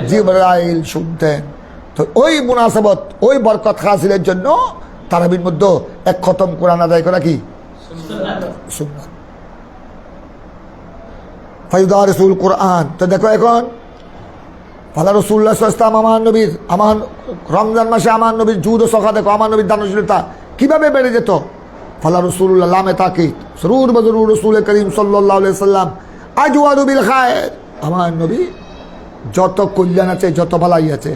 জিবরাইল শুনতেন। তো ওই মুনাসাবত, ওই বরকত হাসিলের জন্য তারাবির মধ্যে এক খতম কোরআন আদায় করা কি সুন্নাত। ফায়ুদারসুল কোরআন। তো দেখো এখন ফালা রাসূলুল্লাহ সাল্লাল্লাহু আলাইহি ওয়াসাল্লাম আমার নবীর, আমার রমজান মাসে আমার নবীর জুদ ও সখা দেখো, আমার নবীর দানশীলতা কিভাবে বেড়ে যেত। ফালা রাসূলুল্লাহ লামে তাকিদ সরুর বজরুর রাসূল করিম সাল্লাল্লাহু আলাইহি ওয়াসাল্লাম আজওয়াদু বিল খায়র। আমার নবী যত কল্যাণ আছে, যত ভালাই আছে,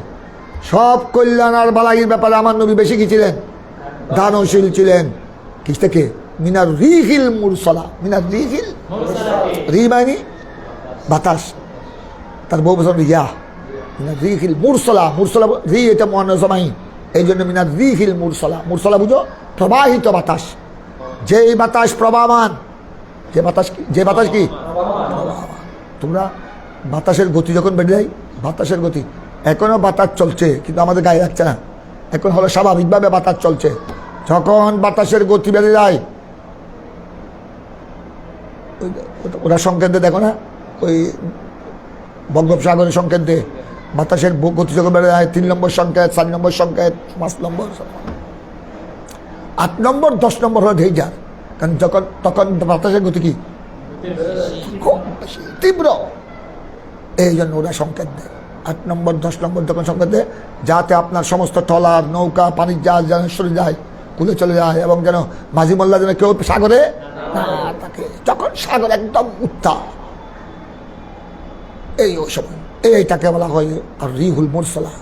সব কল্যাণ আর ভালাইয়ের ব্যাপারে আমার নবী বেশি কি ছিলেন, দানশীল ছিলেন। কি থেকে মিনার রিহিল মুরসালা, মিনার রিহিল, রি মানে বাতাস, তার বহু বছর ইয়া, মিনার রিহিল মুরসালা, মুরসালা রি এটা মুআন্নাস, এই জন্য মিনার রিহিল মুরসালা। মুরসালা বুঝো প্রবাহিত বাতাস, যেই বাতাস প্রবাহমান, যে বাতাস কি তোমরা বাতাসের গতি যখন বেড়ে যায়, বাতাসের গতি এখনো বাতাস চলছে কিন্তু আমাদের গায়ে লাগছে না, এখন হলো স্বাভাবিকভাবে বাতাস চলছে। যখন বাতাসের গতি বেড়ে যায় ওরা সংকেতে দেখো না, ওই বঙ্গোপসাগরের সংকেতে বাতাসের গতিযোগ বেড়ে যায়, 3 নম্বর সংকেত, 4 নম্বর সংকেত, 5 নম্বর, 8 নম্বর, 10 নম্বর হলো ডেঞ্জার, কারণ তখন বাতাসের গতি কি খুব বেশি তীব্র, এই জন্য ওরা সংকেত দেয়। 8 নম্বর 10 নম্বর যখন সংকেত দেয়, যাতে আপনার সমস্ত ট্রলার, নৌকা, পানির জাহাজ যেন সরে যায়, কুলে চলে যায়, এবং যেন মাঝি মোল্লা যেন কেউ সাগরে না থাকে, যখন সাগর একদম উত্তাপ, এই ওই সময় এইটাকে বলা হয় আর রিহুল মুরসালা,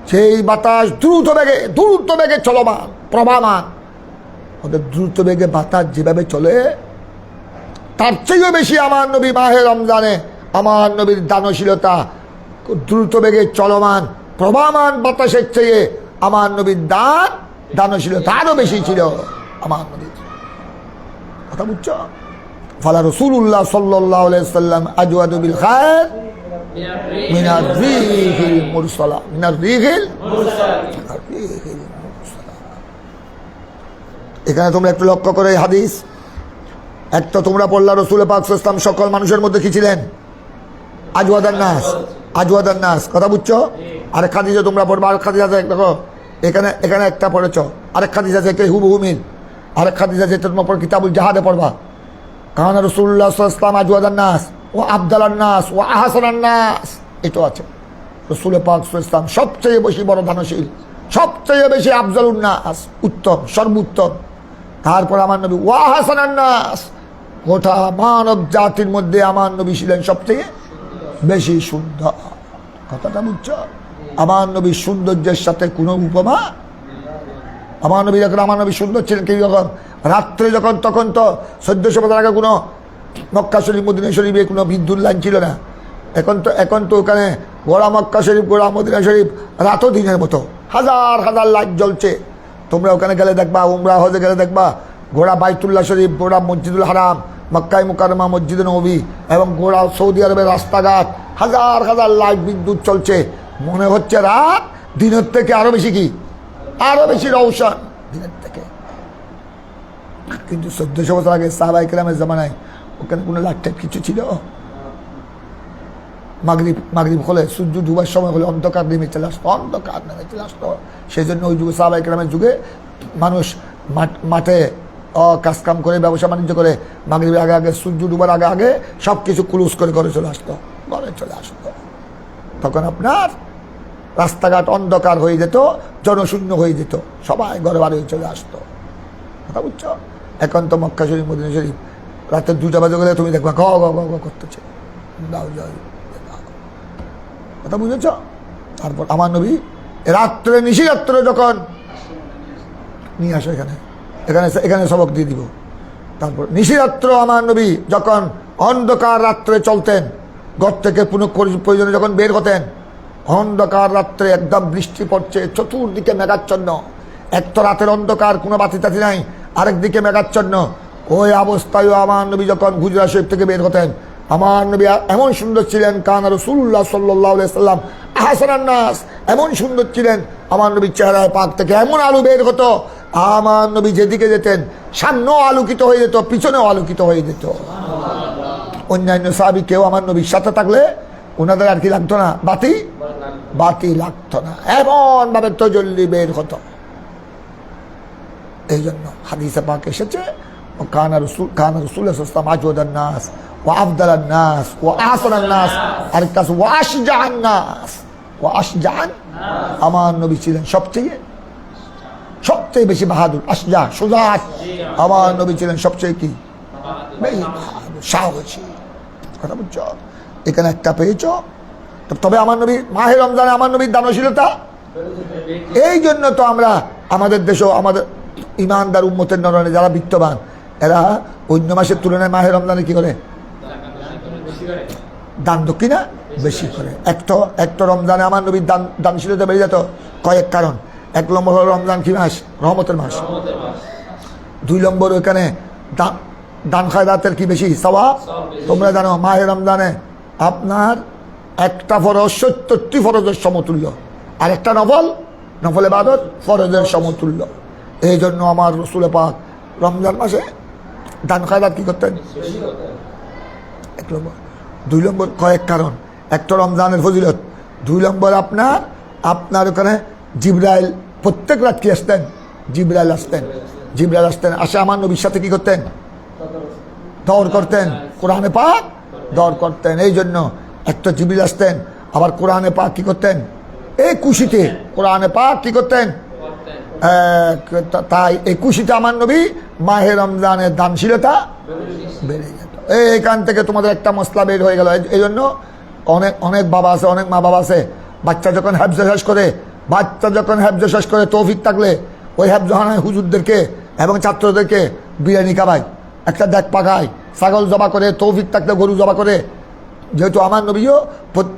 সেই বাতাস দ্রুত বেগে চলমান, প্রবাহমান। ওদের দ্রুত বেগে বাতাস যেভাবে চলে, তার চেয়েও বেশি আমার নবী মাহে রমজানে আমার নবীর দানশীলতা, দ্রুত বেগে চলমান প্রবাহমান বাতাসের চেয়ে আমার নবীর দানশীলতা আরো বেশি ছিল আমার নবীর। কথা বুঝছো? ফালা রাসূলুল্লাহ সাল্লাল্লাহু আলাইহি সাল্লাম আজওয়াদু বিল খায়র মিনার রিহিল মুরসালা, মিনার রিহিল মুরসালা। এখানে তোমরা একটু লক্ষ্য করে হাদিস, এক তো তোমরা পড়লা রাসূল পাক সাল্লাল্লাহু আলাইহি ওয়াসাল্লাম সকল মানুষের মধ্যে কি ছিলেন? আজওয়াদান নাস। কথা বুঝছো? আরেক হাদিস তোমরা পড়বা, আরেক হাদিস আছে দেখো, এখানে একটা পড়েছ, আরেক হাদিস আছে কে হুবহু মিল, আরেক হাদিস আছে তোমরা পড় কিতাবুল জাহাদে পড়বা, কানা রাসূলুল্লাহ সাল্লাল্লাহু আলাইহি ওয়াসাল্লাম আজওয়াদান নাস ও আফদালান নাস ও আহসানান নাস। এটা আছে রাসূল পাক সাল্লাল্লাহু আলাইহি ওয়াসাল্লাম সবচেয়ে বেশি বড় দানশীল, সবচেয়ে বেশি আফজালুন নাস, উত্তম, সর্বোত্তম। তারপর আমার নবী ওয়া আহসানান নাস, গোটা মানব জাতির মধ্যে আমার নবী ছিলেন সবচেয়ে বেশি সুন্দর। কথাটা বুঝছো? আমার নবীর সৌন্দর্যের সাথে কোনো উপমা। আমার নবী যখন আমার নবী সুন্দর ছিলেন কি যখন রাত্রে যখন, তখন তো 1400 বছর আগে কোনো মক্কা শরীফ মদিনা শরীফে কোনো বিদ্যুৎ লাইন ছিল না। এখন তো ওখানে গোড়া মক্কা শরীফ, গোড়া মদিনা শরীফ রাতও দিনের মতো হাজার হাজার লাইট জ্বলছে। তোমরা ওখানে গেলে দেখবা, উমরা হজে গেলে দেখবা, গোড়া বাইতুল্লাহ শরীফ, গোড়া মসজিদুল হারাম, মক্কায় মুকাররমা, মসজিদে নববী এবং গোড়া সৌদি আরবের রাস্তাঘাট হাজার হাজার লাইট বিদ্যুৎ চলছে। মনে হচ্ছে রাত দিনের থেকে আরো বেশি কি, আরো বেশি রৌশন দিনের থেকে। কিন্তু 1400 বছর আগে সাহাবায়ে কেরামের জামানায় ওখানে কোনো লাইট টাইট কিছু ছিল? মাগরিব হলে, সূর্য ডুবার সময় হলে অন্ধকার নেমে চলে আসতো, সেই জন্য ওই যুগে সাহাবায়ে কেরামের যুগে মানুষ মাঠে কাজকাম করে, ব্যবসা বাণিজ্য করে, মাগরিবের আগে সূর্য ডুবার আগে সব কিছু ক্লোজ করে ঘরে চলে আসতো। তখন আপনার রাস্তাঘাট অন্ধকার হয়ে যেত, জনশূন্য হয়ে যেত, সবাই ঘরে বাড়ি চলে আসতো। কথা বুঝছো? এখন তো মক্কা শরীফ মদিনা শরীফ রাতের 2টা বাজে গেলে তুমি দেখবা ঘ করতেছে। কথা বুঝেছ? তারপর আমার নবী রাত্রে, নিশিরাত্রে যখন নিয়ে আসো এখানে সবক দিয়ে দিব। তারপর নিশিরাত্র আমার নবী যখন অন্ধকার রাত্রে চলতেন, ঘর থেকে পুনঃ প্রয়োজনে যখন বের হতেন, অন্ধকার রাত্রে একদম বৃষ্টি পড়ছে, চতুর্দিকে মেঘাচ্ছন্ন, এক তো রাতের অন্ধকার, কোনো বাতি টাতি নাই, আরেকদিকে মেঘাচ্ছন্ন, ওই অবস্থায়ও আমার নবী যখন হুজরা শরীফ থেকে বের হতেন, আমার নবী এমন সুন্দর ছিলেন, কানা রাসূলুল্লাহ সাল্লাল্লাহু আলাইহি সাল্লাম আহসানান নাস, এমন সুন্দর ছিলেন, আমার নবীর চেহারায় পাক থেকে এমন আলো বের হতো, আমার নবী যেদিকে যেতেন সামনেও আলোকিত হয়ে যেত, পিছনেও আলোকিত হয়ে যেত। অন্যান্য সাহাবী কেউ আমার নবীর সাথে থাকলে ওনাদের আর কি লাগতো না, বাতি লাগতো না, এমন ভাবে তজল্লি বের হতো। এই জন্য হাদিসে পাক এসেছে কানা রাসূলুল্লাহ সাল্লাল্লাহু আলাইহি ওয়াসাল্লাম আজওয়াদান নাস ওয়া আফদালান নাস ওয়া আহসানান নাস, আর একটা ওয়া আশজাআন নাস, ওয়া আশজাআন, আমার নবী ছিলেন সবচেয়ে বেশি বাহাদুর, আশজা, সুজাত। আমার নবী ছিলেন সবচেয়ে কি, সাহসী। কথা বুঝছো? এখানে একটা পেয়েছ। তবে আমার নবী মাহে রমজানে আমার নবীর দানশীলতা, এই জন্য তো আমরা আমাদের দেশেও আমাদের ইমানদার উম্মতের নরনে যারা বিত্তবান, এরা অন্য মাসের তুলনায় মাহে রমজানে কি করে, দান দক্ষিণা বেশি করে। এক তো রমজানে আমার নবীর দানশীলতা বেড়ে যেত কয়েক কারণ। 1 নম্বর হলো রমজান কি মাস, রহমতের মাস। 2 নম্বর ওইখানে দান খায়রাতের কি বেশি সওয়াব। তোমরা জানো মাহে রমজানে আপনার একটা ফরজ 70টি ফরজের সমতুল্য, আর একটা নফল ইবাদত ফরজের সমতুল্য। এই জন্য আমার রাসূল পাক রমজান মাসে দান খয়রাত কি করতেন? 1 নম্বর। 2 নম্বর কয়েক কারণ, একটা রমজানের ফজিলত, 2 নম্বর আপনার ওখানে জিবরাইল প্রত্যেক রাত কি আসতেন? জিবরাইল আসতেন, আসে আমার নবীর সাথে কি করতেন? দৌড় করতেন, কোরআনে পাক দৌড় করতেন। এই জন্য একটা জিবরাইল আসতেন, আবার কোরআনে পাক কি করতেন? এই খুশিতে কোরআনে পাক কি করতেন? তাই এই খুশিতে আমার নবী মাহে রমজানের দানশীলতা বেড়ে যেত। এইখান থেকে তোমাদের একটা মশলা বের হয়ে গেল। এই জন্য অনেক বাবা আছে, অনেক মা বাবা আছে, বাচ্চা যখন হ্যাফজ শেষ করে তৌফিক থাকলে ওই হ্যাফজহানায় হুজুরদেরকে এবং ছাত্রদেরকে বিরিয়ানি খাওয়ায়, একটা দেখ পাকায়, ছাগল জবা করে, তৌফিক থাকলে গরু জবা করে। যেহেতু আমার নবীও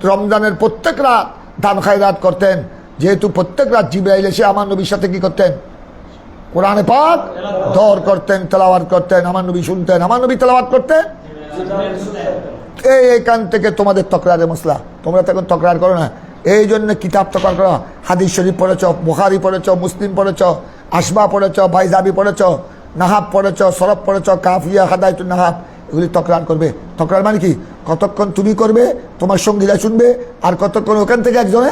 রমজানের প্রত্যেক রাত দান খায়রাত করতেন, যেহেতু প্রত্যেক রাত জিবরাইল এসে আমার নবীর সাথে কি করতেন? কোরআনে পাক দৌড় করতেন, তেলাওয়াত করতেন, আমার নবী শুনতেন, আমার নবী তেলাওয়াত করতেন। এইখান থেকে তোমাদের তকরারের মশলা, তোমরা তখন তকরার করো না। এই জন্য কিতাব তকরার করো, হাদিস শরীফ পড়েছ, বুখারী পড়েছ, মুসলিম পড়েছ, আশবা পড়েছ, বাইজাবি পড়েছ, নাহাব পড়েছ, সরফ পড়েছ, কাফিয়া, হাদায়াতুন নাহাব, এগুলি তকরার করবে। তকরার মানে কি? কতক্ষণ তুমি করবে, তোমার সঙ্গীরা শুনবে, আর কতক্ষণ ওখান থেকে একজনে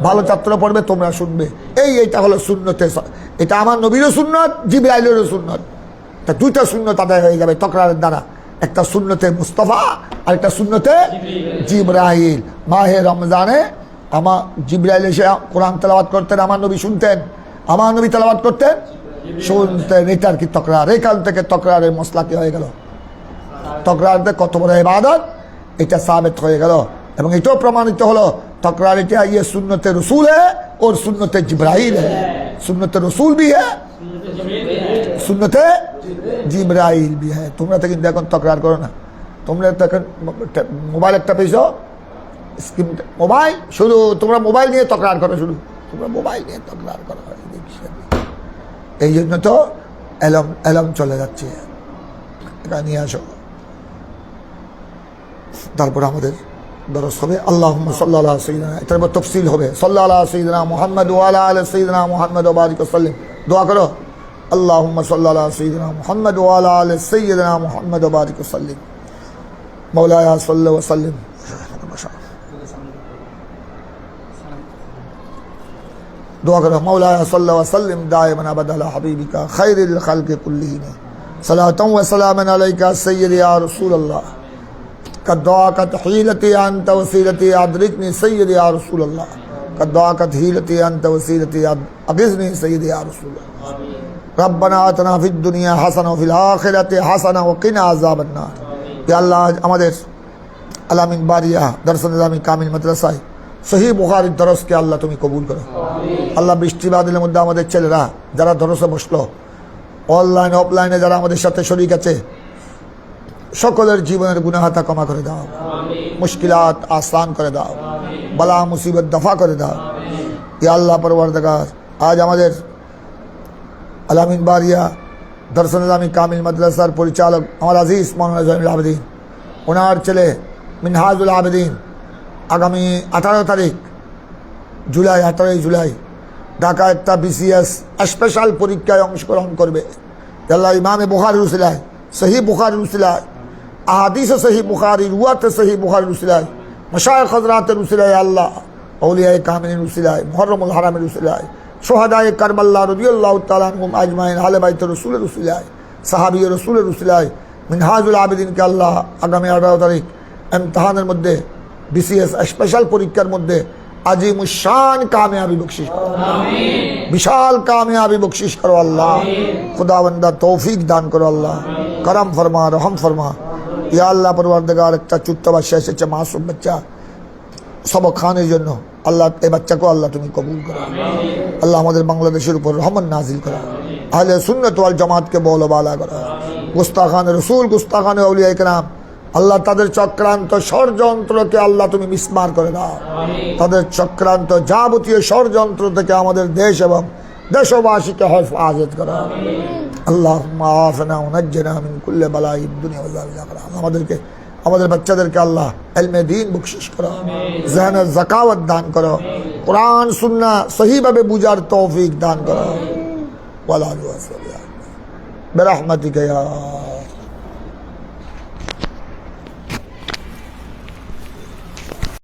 ভালো ছাত্র পড়বে, তোমরা শুনবে। এইটা হলো সুন্নতে, এটা আমার নবীরও সুন্নত, জিবরাইলেরও সুন্নত। তা 2টা সুন্নত আদায় হয়ে যাবে তকরারের দ্বারা, একটা সুন্নতে মুস্তাফা আর একটা সুন্নতে জিবরাইল। মাহে রমজানে আমার জিবরাইল এসে কোরআন তেলাওয়াত করতেন, আমার নবী শুনতেন, আমার নবী তেলাওয়াত করতেন, শুনতেন। এটার কি তকরার? এখান থেকে তকরারের মশলা কি হয়ে গেল? তকরারতে কত বড় ইবাদত, এটা সাবিত হয়ে গেল। এবং এটাও প্রমাণিত হলো तकरार ये सुन्नत रसूल है और सुन्नत जिब्राइल है। सुन्नत रसूल भी है, सुन्नत जिब्राइल भी है। তোমরা তো কিন্তু এখন তকরার করো না, তোমরা তো এখন মোবাইল একটা পেয়েছো, স্ক্রিন মোবাইল, শুধু তোমরা মোবাইল নিয়ে তকরার করো, শুধু তোমরা মোবাইল নিয়ে তকরার করো। এই জন্য তো এলম চলে যাচ্ছে। এটা নিয়ে আসো, তারপর আমাদের দরস হবে আল্লাহুম্মা সাল্লি আলা সাইয়্যিদিনা, এটার পর তাফসীল হবে সাল্লি আলা সাইয়্যিদিনা মুহাম্মদ ওয়া আলা আলি সাইয়্যিদিনা মুহাম্মদ ওয়া বারিক ওয়া সাল্লিম। দোয়া করো আল্লাহুম্মা সাল্লি আলা সাইয়্যিদিনা মুহাম্মদ ওয়া আলা আলি সাইয়্যিদিনা মুহাম্মদ ওয়া বারিক ওয়া সাল্লিম। মাওলানা সাল্লি ওয়া সাল্লিম। দোয়া করো মাওলানা সাল্লি ওয়া সাল্লিম দাইমান আবাদা আলা হাবিবিকা খায়রিল খালকি কুল্লিহিম সালাতান ওয়া সালামান আলাইকা সাইয়্যিদি ইয়া রাসূলুল্লাহ। कद्दुआ का तहीलती अंत वसीलती अदरिकनी सय्यदी या रसूल अल्लाह। कद्दुआ का तहीलती अंत वसीलती अगिज़नी सय्यदी या रसूल अल्लाह। रब्बना आतना फिद दुनिया हसना व फिल आखिरति हसना व किना अज़ाबन नार। या अल्लाह আমাদের আলামিন বারিয়া দরস নিজামি কামিল মাদ্রাসায় সহি বুখারীর দরসকে আল্লাহ তুমি কবুল করো। আল্লাহ বৃষ্টি বাদলের মধ্যে আমাদের ছেলেরা যারা দরসে বসলো, অনলাইন অফলাইনে যারা আমাদের সাথে শরীক আছে, সকলের জীবনের গুনাহাতা ক্ষমা করে দাও, মুশকিলাত আসান করে দাও, বালা মুসিবত দফা করে দাও। ইয়া আল্লাহ পরওয়ারদিগার, আজ আমাদের আলামিন বারিয়া দরস নিজামি কামিল মাদ্রাসার পরিচালক আমার আজিজ মাওলানা জয়নুল আবেদিন, ওনার ছেলে মিনহাজুল আবেদিন আগামী 18 তারিখ জুলাই, 18 জুলাই ঢাকা একটা বিসিএস স্পেশাল পরীক্ষায় অংশগ্রহণ করবে। আল্লাহ ইমামে বুখারীর উসিলায়, সহি বুখারীর উসিলায়, আহাদিস সহি বুখারী, রুয়াত সহি বুখারীর উসিলায়, মাশায়েখ হযরাতের উসিলায়, আল্লাহ আউলিয়ায়ে কামিলের উসিলায়, মুহররমুল হারামের উসিলায়, শুহাদায়ে কারবাল্লাহ রাদিয়াল্লাহু তাআলা আনহুম আজমাইন, আহলে বাইত রাসূলের উসিলায়, সাহাবী রাসূলের উসিলায় মিনহাজুল আবেদিনকে আল্লাহ আগামী 18 তারিখ ইমতিহানের মধ্যে, বিসিএস স্পেশাল পরীক্ষার মধ্যে আজিমুশান কামিয়াবি বখশিশ করো, বিশাল কামিয়াবি বখশিশ করো আল্লাহ। খুদাবন্দা তৌফিক দান করো আল্লাহ, করম ফরমা, রহম ফরমা। ইয়া আল্লাহ পরওয়ারদিগার, একটা ছোট্ট বাচ্চা এসেছে, মাসুম বাচ্চা, সবক খানের জন্য আল্লাহ এই বাচ্চাকেও আল্লাহ তুমি কবুল করো। আল্লাহ আমাদের বাংলাদেশের উপর রহমত নাজিল করো, আহলে সুন্নাত ওয়াল জামাতকে বলো বালা করো। গুস্তাখান রসুল, গুস্তাখান আউলিয়া ইকরাম, আল্লাহ তাদের চক্রান্ত ষড়যন্ত্রকে আল্লাহ তুমি মিসমার করে দাও। তাদের চক্রান্ত যাবতীয় ষড়যন্ত্র থেকে আমাদের দেশ এবং দেশবাসীকে হেফাজত করো। আল্লাহুম্মা আফিনা ওয়া নাজ্জিনা মিন কুল্লি বালাইদ দুনিয়া ওয়াল আখিরাহ। আমাদেরকে, আমাদের বাচ্চাদেরকে আল্লাহ ইলমে দ্বীন বখশিশ করো, যহনে যাকাওয়াত দান করো, কোরআন সুন্নাহ সহিভাবে বুঝার তৌফিক দান করো। ওয়ালা আলিহি ওয়া সাহবিহি বিরহমাতিকা ইয়া